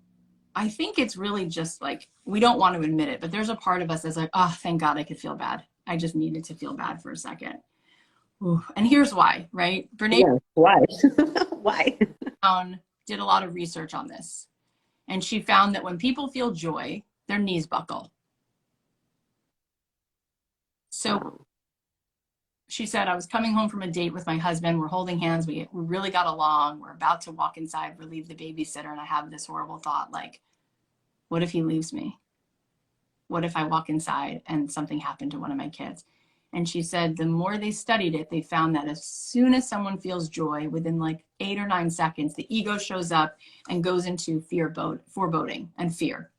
I think it's really just like, we don't want to admit it, but there's a part of us that's like, oh, thank God I could feel bad. I just needed to feel bad for a second. Ooh. And here's why, right? Brene, why? Why? Did a lot of research on this. And she found that when people feel joy, their knees buckle. So she said, I was coming home from a date with my husband. We're holding hands. We really got along. We're about to walk inside, relieve the babysitter. And I have this horrible thought, like, what if he leaves me? What if I walk inside and something happened to one of my kids? And she said, the more they studied it, they found that as soon as someone feels joy, within like 8 or 9 seconds, the ego shows up and goes into foreboding and fear.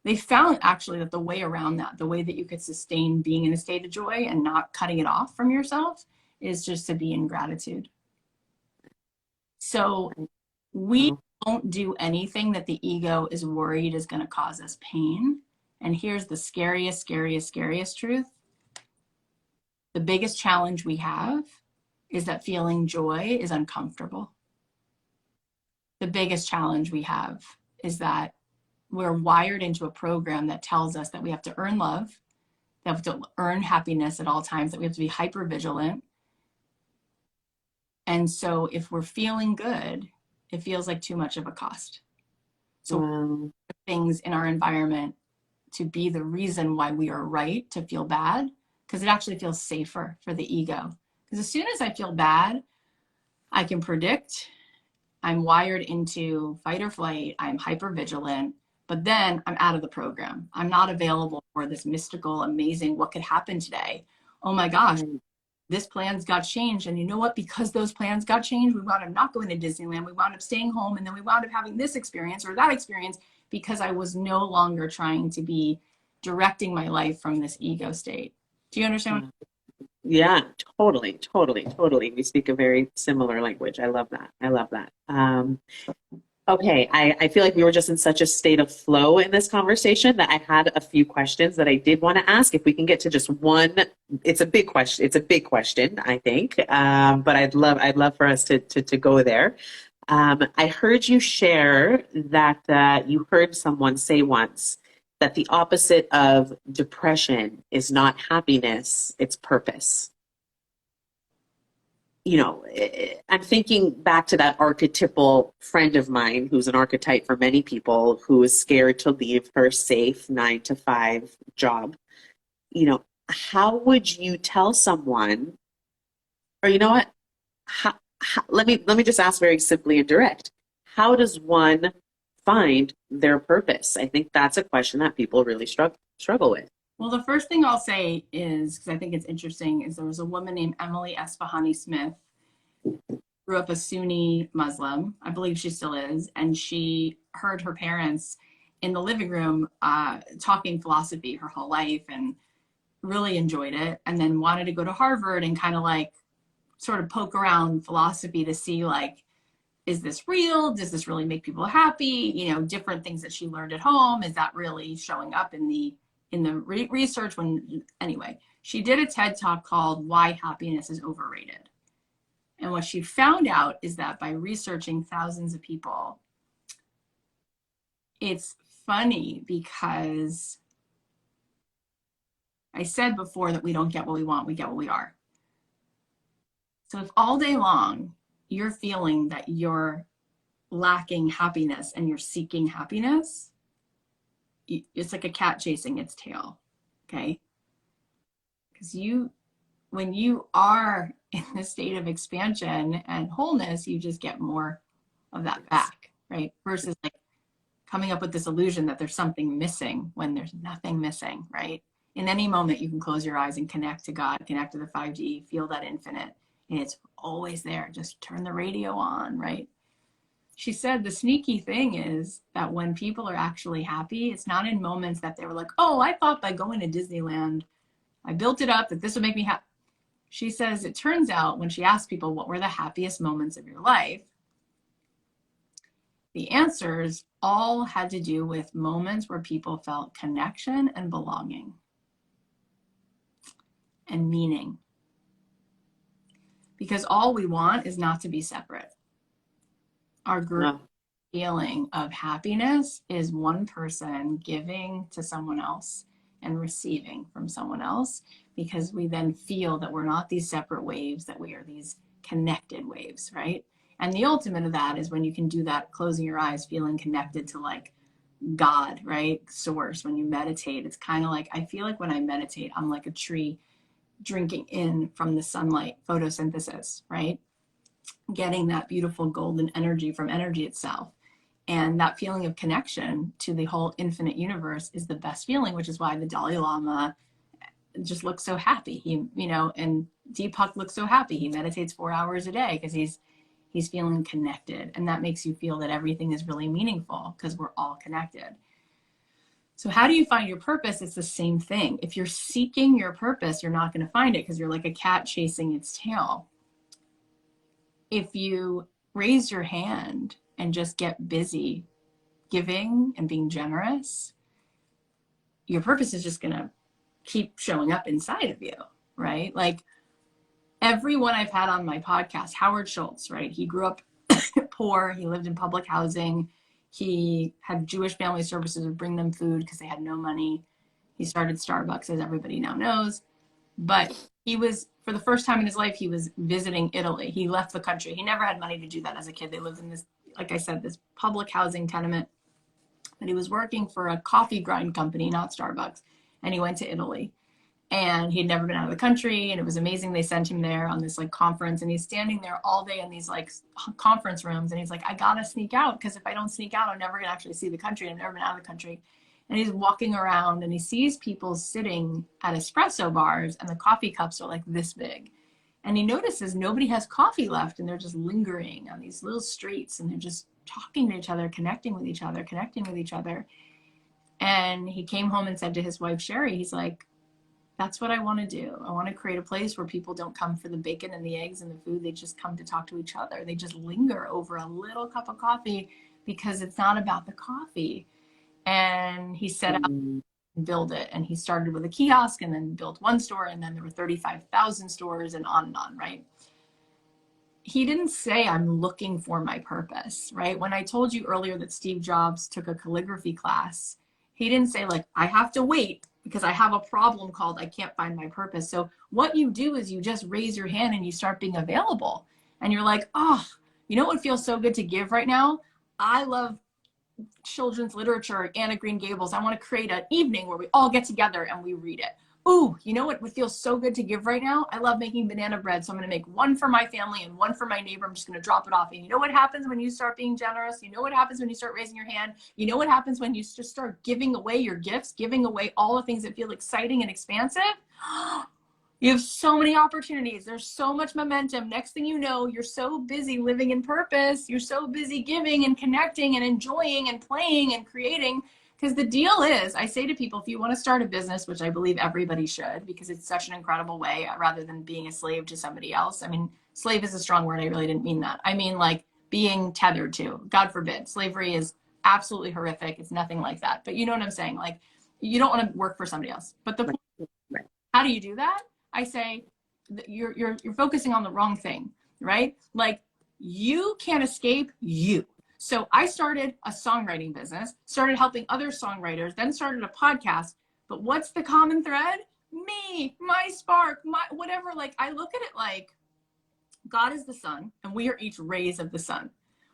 They found actually that the way around that, the way that you could sustain being in a state of joy and not cutting it off from yourself, is just to be in gratitude. So we Oh, don't do anything that the ego is worried is going to cause us pain. And here's the scariest, scariest, scariest truth. The biggest challenge we have is that feeling joy is uncomfortable. The biggest challenge we have is that we're wired into a program that tells us that we have to earn love, that we have to earn happiness at all times, that we have to be hyper vigilant. And so if we're feeling good, it feels like too much of a cost. So wow. things in our environment to be the reason why we are right to feel bad, because it actually feels safer for the ego. Because as soon as I feel bad, I can predict, I'm wired into fight or flight, I'm hyper vigilant, but then I'm out of the program. I'm not available for this mystical, amazing, what could happen today? Oh my gosh, Right. this plans got changed. And you know what? Because those plans got changed, we wound up not going to Disneyland. We wound up staying home. And then we wound up having this experience or that experience because I was no longer trying to be directing my life from this ego state. Do you understand? Wow. Yeah, totally, totally, totally. We speak a very similar language. I love that. I love that. Okay, I feel like we were just in such a state of flow in this conversation that I had a few questions that I did want to ask. If we can get to just one, it's a big question. It's a big question, I think. But I'd love for us to go there. I heard you share that you heard someone say once that the opposite of depression is not happiness, it's purpose. I'm thinking back to that archetypal friend of mine who's an archetype for many people who is scared to leave her safe 9 to 5 job. How would you tell someone, or you know what? Let me just ask very simply and direct. How does one find their purpose? I think that's a question that people really struggle with. Well, the first thing I'll say is, because I think it's interesting, is there was a woman named Emily Esfahani Smith, grew up a Sunni Muslim. I believe she still is. And she heard her parents in the living room talking philosophy her whole life and really enjoyed it. And then wanted to go to Harvard and kind of like sort of poke around philosophy to see like, is this real? Does this really make people happy? Different things that she learned at home. Is that really showing up in the research? Anyway, she did a TED talk called Why Happiness is Overrated. And what she found out is that by researching thousands of people, it's funny because I said before that we don't get what we want, we get what we are. So if all day long you're feeling that you're lacking happiness and you're seeking happiness, it's like a cat chasing its tail, okay? Because when you are in the state of expansion and wholeness, you just get more of that back, right? Versus like coming up with this illusion that there's something missing when there's nothing missing, right? In any moment, you can close your eyes and connect to God, connect to the 5D, feel that infinite, and it's always there. Just turn the radio on, right? She said the sneaky thing is that when people are actually happy, it's not in moments that they were like, oh, I thought by going to Disneyland, I built it up that this would make me happy. She says it turns out when she asked people what were the happiest moments of your life, the answers all had to do with moments where people felt connection and belonging and meaning. Because all we want is not to be separate. Our great Oh, feeling of happiness is one person giving to someone else and receiving from someone else, because we then feel that we're not these separate waves, that we are these connected waves, right? And the ultimate of that is when you can do that, closing your eyes, feeling connected to like God, right? Source. When you meditate, it's kind of like, I feel like when I meditate, I'm like a tree drinking in from the sunlight, photosynthesis, right? Getting that beautiful golden energy from energy itself. And that feeling of connection to the whole infinite universe is the best feeling, which is why the Dalai Lama just looks so happy. And Deepak looks so happy. He meditates 4 hours a day because he's feeling connected. And that makes you feel that everything is really meaningful because we're all connected. So how do you find your purpose? It's the same thing. If you're seeking your purpose, you're not going to find it because you're like a cat chasing its tail. If you raise your hand and just get busy giving and being generous, your purpose is just going to keep showing up inside of you, right? Like everyone I've had on my podcast, Howard Schultz, right? He grew up poor. He lived in public housing. He had Jewish family services would bring them food because they had no money. He started Starbucks, as everybody now knows. But he was, for the first time in his life, he was visiting Italy. He left the country. He never had money to do that as a kid. They lived in this, like I said, this public housing tenement. But he was working for a coffee grind company, not Starbucks. And he went to Italy. And he'd never been out of the country, and it was amazing. They sent him there on this like conference, and he's standing there all day in these like conference rooms, and he's like, I gotta sneak out, because if I don't sneak out, I'm never gonna actually see the country. I've never been out of the country. And he's walking around, and he sees people sitting at espresso bars, and the coffee cups are like this big. And he notices nobody has coffee left, and they're just lingering on these little streets, and they're just talking to each other, connecting with each other, connecting with each other. And he came home and said to his wife, Sherry, he's like, that's what I want to do. I want to create a place where people don't come for the bacon and the eggs and the food. They just come to talk to each other. They just linger over a little cup of coffee because it's not about the coffee. And he set out and build it. And he started with a kiosk and then built one store. And then there were 35,000 stores and on, right? He didn't say, I'm looking for my purpose, right? When I told you earlier that Steve Jobs took a calligraphy class, he didn't say like, I have to wait because I have a problem called I can't find my purpose. So what you do is you just raise your hand and you start being available. And you're like, oh, you know what feels so good to give right now? I love children's literature, Anna Green Gables. I want to create an evening where we all get together and we read it. Ooh, you know what would feel so good to give right now? I love making banana bread. So I'm going to make one for my family and one for my neighbor. I'm just going to drop it off. And you know what happens when you start being generous? You know what happens when you start raising your hand? You know what happens when you just start giving away your gifts, giving away all the things that feel exciting and expansive? You have so many opportunities. There's so much momentum. Next thing you know, you're so busy living in purpose. You're so busy giving and connecting and enjoying and playing and creating. Because the deal is, I say to people, if you want to start a business, which I believe everybody should, because it's such an incredible way, rather than being a slave to somebody else. I mean, slave is a strong word. I really didn't mean that. I mean, like being tethered to, God forbid. Slavery is absolutely horrific. It's nothing like that. But you know what I'm saying? Like, you don't want to work for somebody else. But the point, how do you do that? I say, you're focusing on the wrong thing, right? Like, you can't escape you. So I started a songwriting business, started helping other songwriters, then started a podcast. But what's the common thread? Me, my spark, my whatever. Like, I look at it like God is the sun and we are each rays of the sun.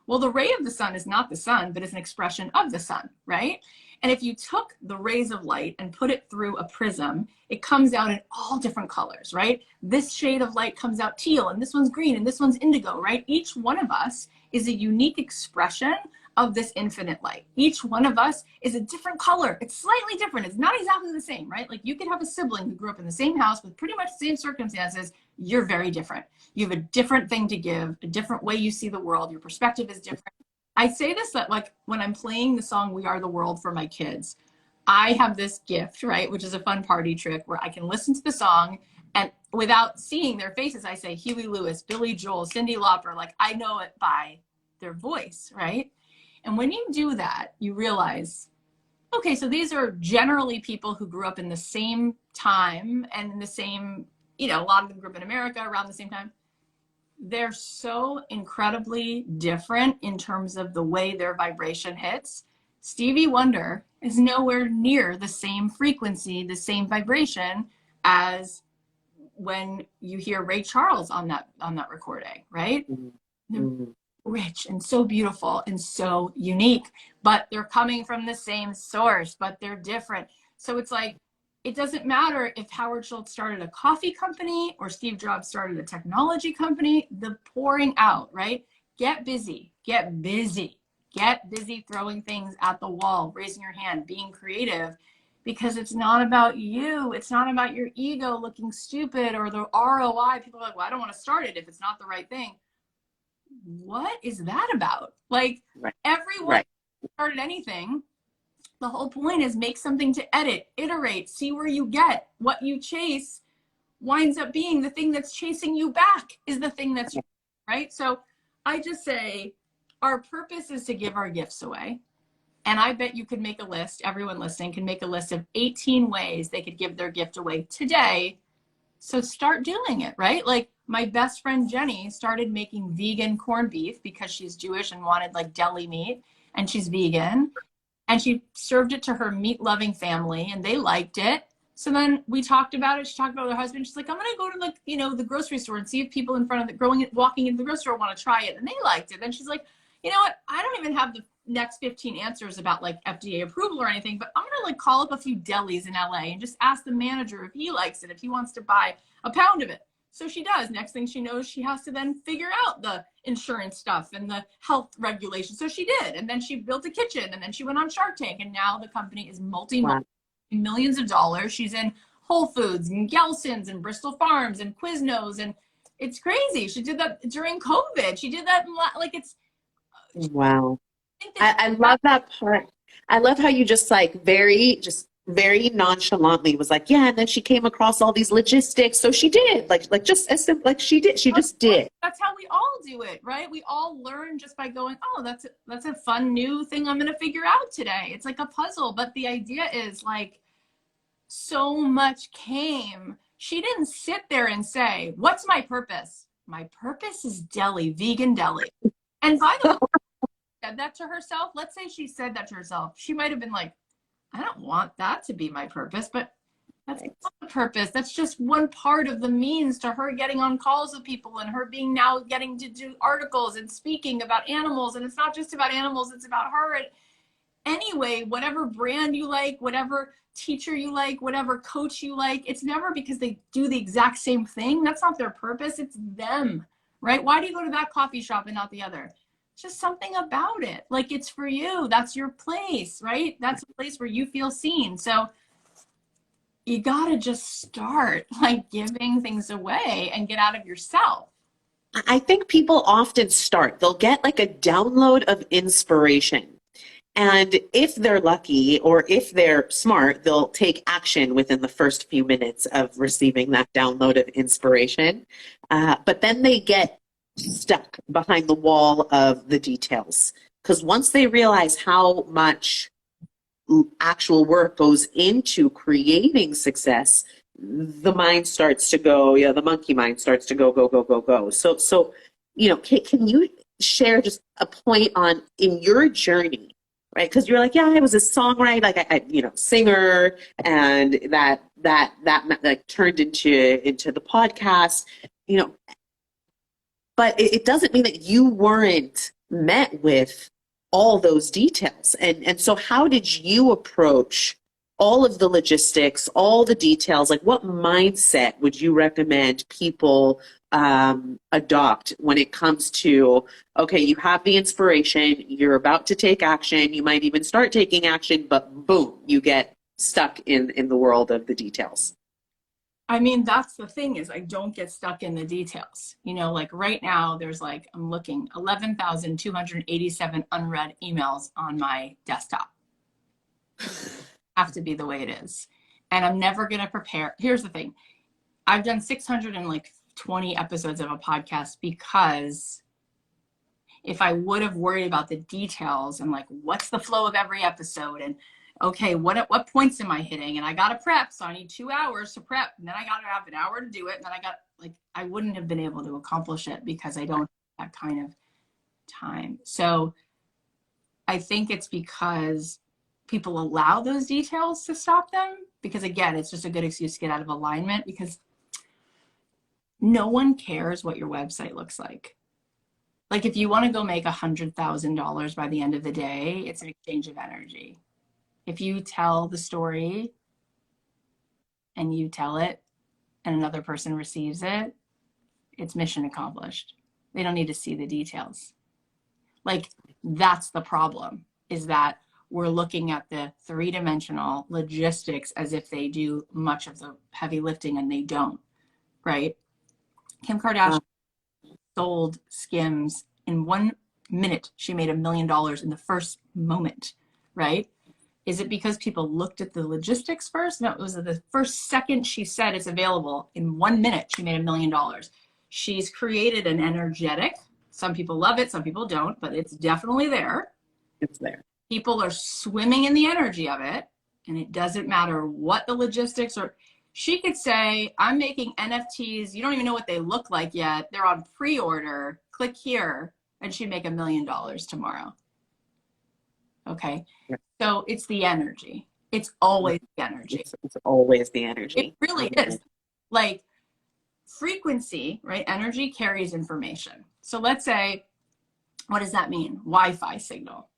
Well, the ray of the sun is not the sun, but it's an expression of the sun, right? And if you took the rays of light and put it through a prism, it comes out in all different colors, right? This shade of light comes out teal, and this one's green, and this one's indigo, right? Each one of us is a unique expression of this infinite light. Each one of us is a different color. It's slightly different. It's not exactly the same, right? Like, you could have a sibling who grew up in the same house with pretty much the same circumstances. You're very different. You have a different thing to give, a different way you see the world. Your perspective is different. I say this, that like when I'm playing the song We Are the World for my kids, I have this gift, right, which is a fun party trick where I can listen to the song and without seeing their faces, I say Huey Lewis, Billy Joel, Cyndi Lauper, like I know it by their voice, right? And when you do that, you realize, okay, so these are generally people who grew up in the same time and in the same, you know, a lot of them grew up in America around the same time. They're so incredibly different in terms of the way their vibration hits. Stevie Wonder is nowhere near the same frequency, the same vibration as when you hear Ray Charles on that recording, right? They're rich and so beautiful and so unique, but they're coming from the same source, but they're different. So it's like, it doesn't matter if Howard Schultz started a coffee company or Steve Jobs started a technology company, the pouring out, right? Get busy, get busy, get busy throwing things at the wall, raising your hand, being creative, because it's not about you. It's not about your ego looking stupid or the ROI. People are like, well, I don't want to start it if it's not the right thing. What is that about? Like, everyone started anything The whole point is make something to edit, iterate, see where you get. What you chase winds up being the thing that's chasing you back, is the thing that's right. So I just say our purpose is to give our gifts away. And I bet you could make a list, everyone listening can make a list of 18 ways they could give their gift away today. So start doing it, right? Like my best friend Jenny started making vegan corned beef because she's Jewish and wanted like deli meat, and she's vegan. And she served it to her meat loving family and they liked it. So then we talked about it. She talked about it with her husband. She's like, I'm going to go to like, you know, the grocery store and see if people in front of it walking into the grocery store want to try it. And they liked it. Then she's like, you know what? I don't even have the next 15 answers about like FDA approval or anything, but I'm going to like call up a few delis in LA and just ask the manager if he likes it, if he wants to buy a pound of it. So she does. Next thing she knows, she has to then figure out the insurance stuff and the health regulations. So she did. And then she built a kitchen, and then she went on Shark Tank, and now the company is millions of dollars. She's in Whole Foods and Gelson's and Bristol Farms and Quiznos, and it's crazy. She did that during COVID. She did that like it's Wow. I love that part. I love how you just like very nonchalantly was like, yeah, and then she came across all these logistics. So she did like just as simple, like she did. She just did. That's how we all do it, right? We all learn just by going, oh, that's a fun new thing I'm going to figure out today. It's like a puzzle. But the idea is like so much came. She didn't sit there and say, what's my purpose? My purpose is deli, vegan deli. And by the way, said that to herself. Let's say she said that to herself. She might have been like, I don't want that to be my purpose, but that's not the purpose. That's just one part of the means to her getting on calls with people and her being now getting to do articles and speaking about animals. And it's not just about animals, it's about her. And anyway, whatever brand you like, whatever teacher you like, whatever coach you like, it's never because they do the exact same thing. That's not their purpose. It's them, right? Why do you go to that coffee shop and not the other? Just something about it. Like it's for you. That's your place, right? That's a place where you feel seen. So you got to just start like giving things away and get out of yourself. I think people often start, they'll get like a download of inspiration. And if they're lucky or if they're smart, they'll take action within the first few minutes of receiving that download of inspiration. But then they get stuck behind the wall of the details. Because once they realize how much actual work goes into creating success, the mind starts to go, yeah, the monkey mind starts to go, go, go, go, go. So, you know, can you share just a point on in your journey, right? Because you're like, yeah, I was a songwriter, like I you know, singer, and that like turned into the podcast, you know. But it doesn't mean that you weren't met with all those details. And so how did you approach all of the logistics, all the details? Like what mindset would you recommend people adopt when it comes to, okay, you have the inspiration, you're about to take action, you might even start taking action, but boom, you get stuck in the world of the details. I mean, that's the thing is I don't get stuck in the details. You know, like right now there's like, I'm looking 11,287 unread emails on my desktop. Have to be the way it is. And I'm never going to prepare. Here's the thing. I've done 620 episodes of a podcast because if I would have worried about the details and like, what's the flow of every episode and okay, what points am I hitting? And I got to prep, so I need 2 hours to prep. And then I got to have an hour to do it. And then I wouldn't have been able to accomplish it because I don't have that kind of time. So I think it's because people allow those details to stop them. Because again, it's just a good excuse to get out of alignment because no one cares what your website looks like. Like if you want to go make $100,000 by the end of the day, it's an exchange of energy. If you tell the story and you tell it and another person receives it, it's mission accomplished. They don't need to see the details. Like that's the problem, is that we're looking at the three-dimensional logistics as if they do much of the heavy lifting and they don't, right? Kim Kardashian sold Skims in 1 minute. She made $1 million in the first moment, right? Is it because people looked at the logistics first? No, it was the first second she said it's available. In 1 minute, she made $1 million. She's created an energetic. Some people love it, some people don't, but it's definitely there. It's there. People are swimming in the energy of it, and it doesn't matter what the logistics are. She could say, I'm making NFTs. You don't even know what they look like yet. They're on pre-order. Click here, and she'd make $1 million tomorrow. Okay. Yeah. So it's the energy. It's always the energy. It's always the energy. It really is. Like frequency, right? Energy carries information. So let's say, what does that mean? Wi-Fi signal.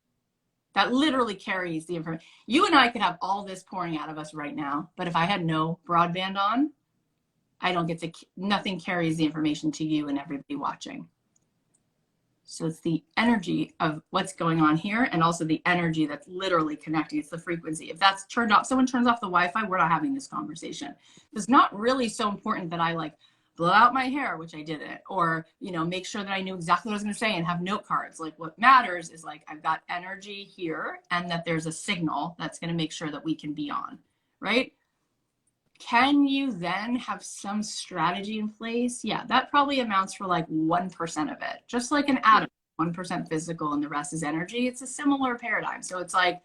That literally carries the information. You and I could have all this pouring out of us right now, but if I had no broadband on, I don't get to, nothing carries the information to you and everybody watching. So it's the energy of what's going on here, and also the energy that's literally connecting. It's the frequency. If that's turned off, someone turns off the Wi-Fi, we're not having this conversation. It's not really so important that I like blow out my hair, which I didn't, or, you know, make sure that I knew exactly what I was going to say and have note cards. Like what matters is like, I've got energy here and that there's a signal that's going to make sure that we can be on, right? Can you then have some strategy in place? Yeah, that probably amounts for like 1% of it. Just like an atom, 1% physical and the rest is energy. It's a similar paradigm. So it's like,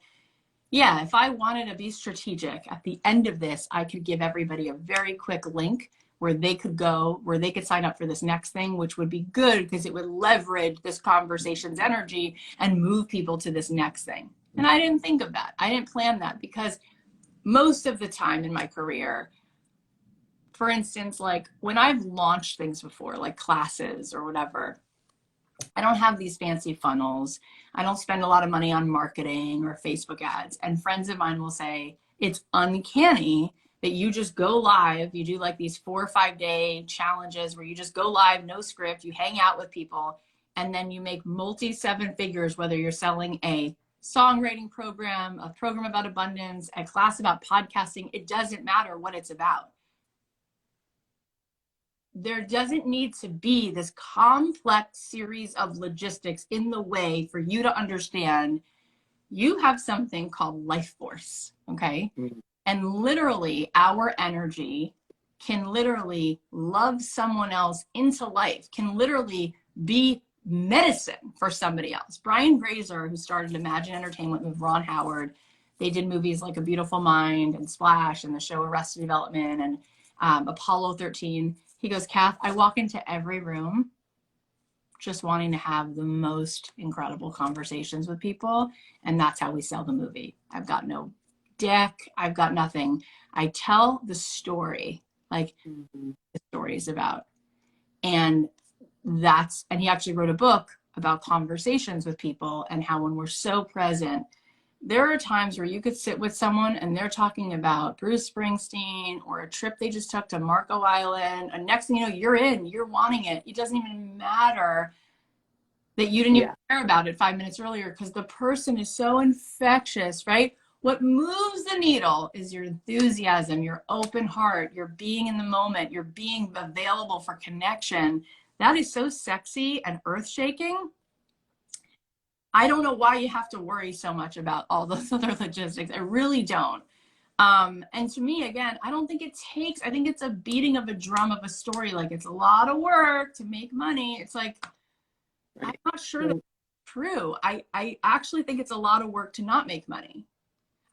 yeah, if I wanted to be strategic at the end of this, I could give everybody a very quick link where they could go, where they could sign up for this next thing, which would be good because it would leverage this conversation's energy and move people to this next thing. And I didn't think of that. I didn't plan that because most of the time in my career, for instance, like when I've launched things before, like classes or whatever, I don't have these fancy funnels. I don't spend a lot of money on marketing or Facebook ads. And friends of mine will say, it's uncanny that you just go live. You do like these 4 or 5 day challenges where you just go live, no script, you hang out with people, and then you make multi 7 figures, whether you're selling a songwriting program, a program about abundance, a class about podcasting. It doesn't matter what it's about. There doesn't need to be this complex series of logistics in the way for you to understand you have something called life force, okay? Mm-hmm. And literally our energy can literally love someone else into life, can literally be medicine for somebody else. Brian Grazer, who started Imagine Entertainment with Ron Howard, they did movies like A Beautiful Mind and Splash and the show Arrested Development and Apollo 13. He goes, Cath, I walk into every room just wanting to have the most incredible conversations with people. And that's how we sell the movie. I've got no deck. I've got nothing. I tell the story, like the story is about. And he actually wrote a book about conversations with people and how when we're so present, there are times where you could sit with someone and they're talking about Bruce Springsteen or a trip they just took to Marco Island. And next thing you know, you're wanting it. It doesn't even matter that you didn't even care about it 5 minutes earlier because the person is so infectious, right? What moves the needle is your enthusiasm, your open heart, your being in the moment, your being available for connection. That is so sexy and earth-shaking. I don't know why you have to worry so much about all those other logistics. I really don't. And to me, again, I don't think it takes, I think it's a beating of a drum of a story. Like it's a lot of work to make money. It's like, I'm not sure that's true. I actually think it's a lot of work to not make money.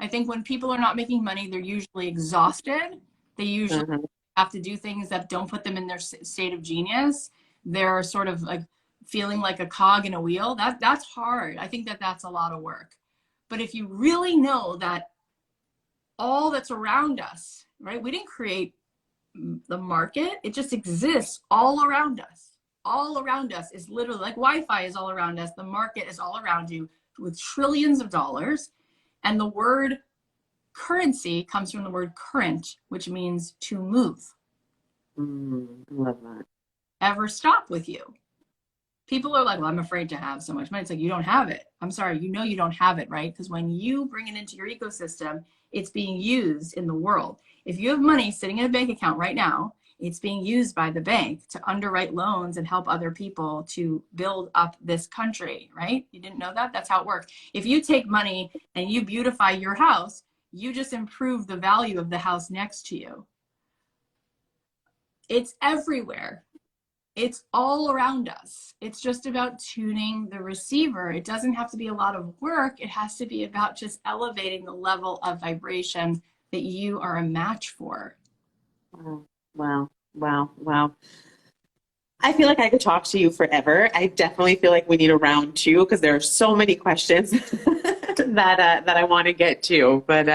I think when people are not making money, they're usually exhausted. They usually have to do things that don't put them in their state of genius. They're sort of like feeling like a cog in a wheel. That's hard. I think that's a lot of work. But if you really know that all that's around us, right? We didn't create the market. It just exists all around us. All around us is literally like Wi-Fi is all around us. The market is all around you with trillions of dollars. And the word currency comes from the word current, which means to move. I love that. Ever stop with you? People are like, well, I'm afraid to have so much money. It's like, you don't have it. I'm sorry, you know you don't have it, right? Because when you bring it into your ecosystem, it's being used in the world. If you have money sitting in a bank account right now, It's being used by the bank to underwrite loans and help other people to build up this country, right? You didn't know that? That's how it works. If you take money and you beautify your house, you just improve the value of the house next to you. It's everywhere. It's all around us. It's just about tuning the receiver. It doesn't have to be a lot of work. It has to be about just elevating the level of vibration that you are a match for. Wow, wow, wow, wow. I feel like I could talk to you forever. I definitely feel like we need a round two because there are so many questions that I want to get to. But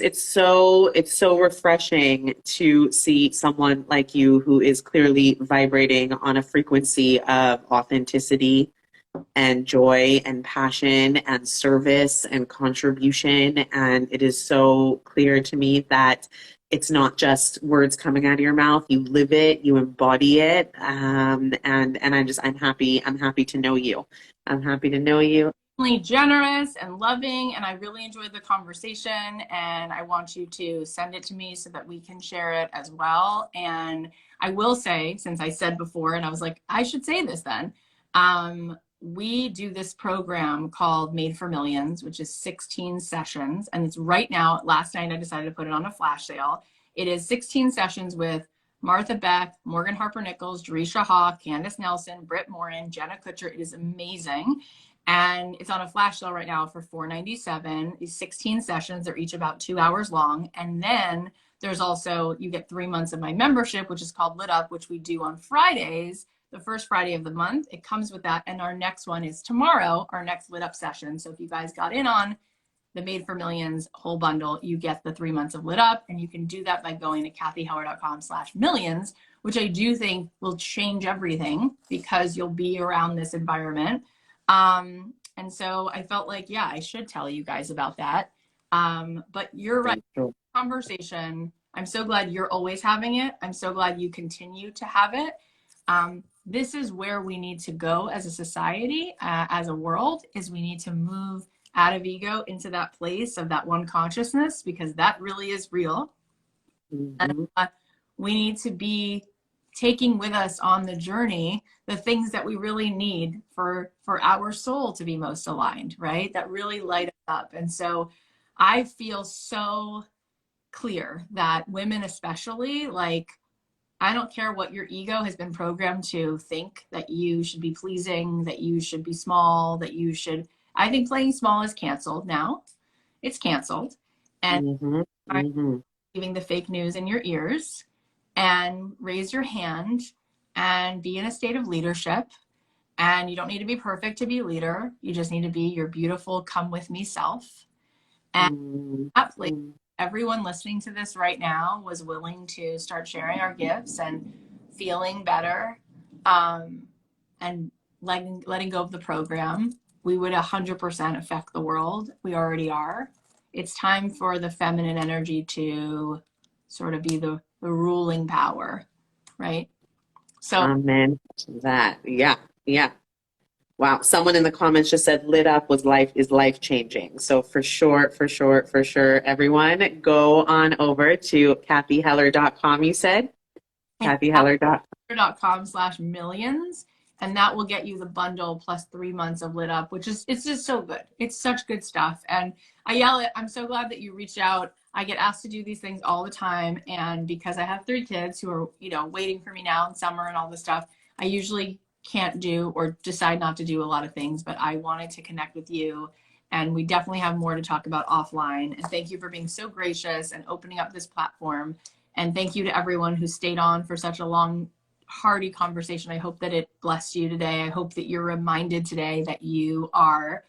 it's so refreshing to see someone like you who is clearly vibrating on a frequency of authenticity and joy and passion and service and contribution. And it is so clear to me that it's not just words coming out of your mouth. You live it, you embody it. And I'm happy. I'm happy to know you. I'm happy to know you. Generous and loving, and I really enjoyed the conversation, and I want you to send it to me so that we can share it as well. And I will say, since I said before, and I was like, I should say this then, we do this program called Made for Millions, which is 16 sessions, and it's right now. Last night I decided to put it on a flash sale. It is 16 sessions with Martha Beck, Morgan Harper Nichols, Jerisha Hawk, Candace Nelson, Britt Morin, Jenna Kutcher. It is amazing. And it's on a flash sale right now for $497. These 16 sessions are each about 2 hours long. And then there's also, you get 3 months of my membership, which is called Lit Up, which we do on Fridays, the first Friday of the month. It comes with that. And our next one is tomorrow, our next Lit Up session. So if you guys got in on the Made for Millions whole bundle, you get the 3 months of Lit Up. And you can do that by going to cathyheller.com/millions, which I do think will change everything because you'll be around this environment. And so I felt like, yeah, I should tell you guys about that. But you're right. Conversation. I'm so glad you're always having it. I'm so glad you continue to have it. This is where we need to go as a society, as a world, is we need to move out of ego into that place of that one consciousness, because that really is real. Mm-hmm. And we need to be taking with us on the journey the things that we really need for our soul to be most aligned, right? That really light us up. And so I feel so clear that women especially, like, I don't care what your ego has been programmed to think, that you should be pleasing, that you should be small, that you should, I think playing small is canceled now. It's canceled. And Mm-hmm. Mm-hmm. leaving the fake news in your ears, and raise your hand and be in a state of leadership. And you don't need to be perfect to be a leader. You just need to be your beautiful, come with me self. And that place, everyone listening to this right now was willing to start sharing our gifts and feeling better, and letting go of the program, we would 100% affect the world. We already are. It's time for the feminine energy to sort of be the ruling power, right? So Amen to that. Yeah. Yeah. Wow. Someone in the comments just said lit up is life changing. So for sure, for sure, for sure, everyone go on over to cathyheller.com, you said? cathyheller.com/millions, and that will get you the bundle plus 3 months of Lit Up, which is, it's just so good. It's such good stuff. And Ayelet, I'm so glad that you reached out. I get asked to do these things all the time, and because I have 3 kids who are, waiting for me now in summer and all this stuff, I usually can't do or decide not to do a lot of things, but I wanted to connect with you, and we definitely have more to talk about offline. And thank you for being so gracious and opening up this platform. And thank you to everyone who stayed on for such a long, hearty conversation. I hope that it blessed you today. I hope that you're reminded today that you are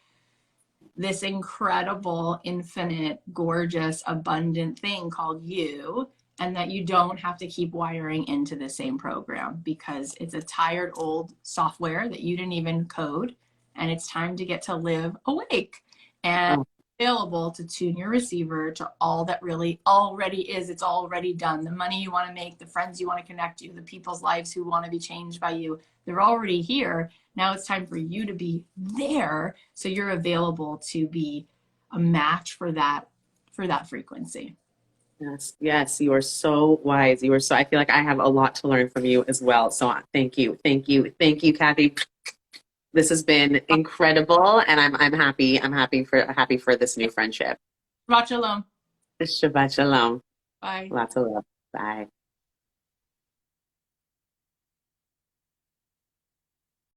this incredible, infinite, gorgeous, abundant thing called you, and that you don't have to keep wiring into the same program, because it's a tired old software that you didn't even code, and it's time to get to live awake and available to tune your receiver to all that really already is. It's already done. The money you want to make, the friends you want to connect to, the people's lives who want to be changed by you, they're already here. Now it's time for you to be there, so you're available to be a match for that frequency. Yes, yes, you are so wise. You are so, I feel like I have a lot to learn from you as well. So thank you, thank you, thank you, Cathy. This has been incredible, and I'm happy for this new friendship. Shabbat shalom. Shabbat shalom. Bye. Lots of love. Bye.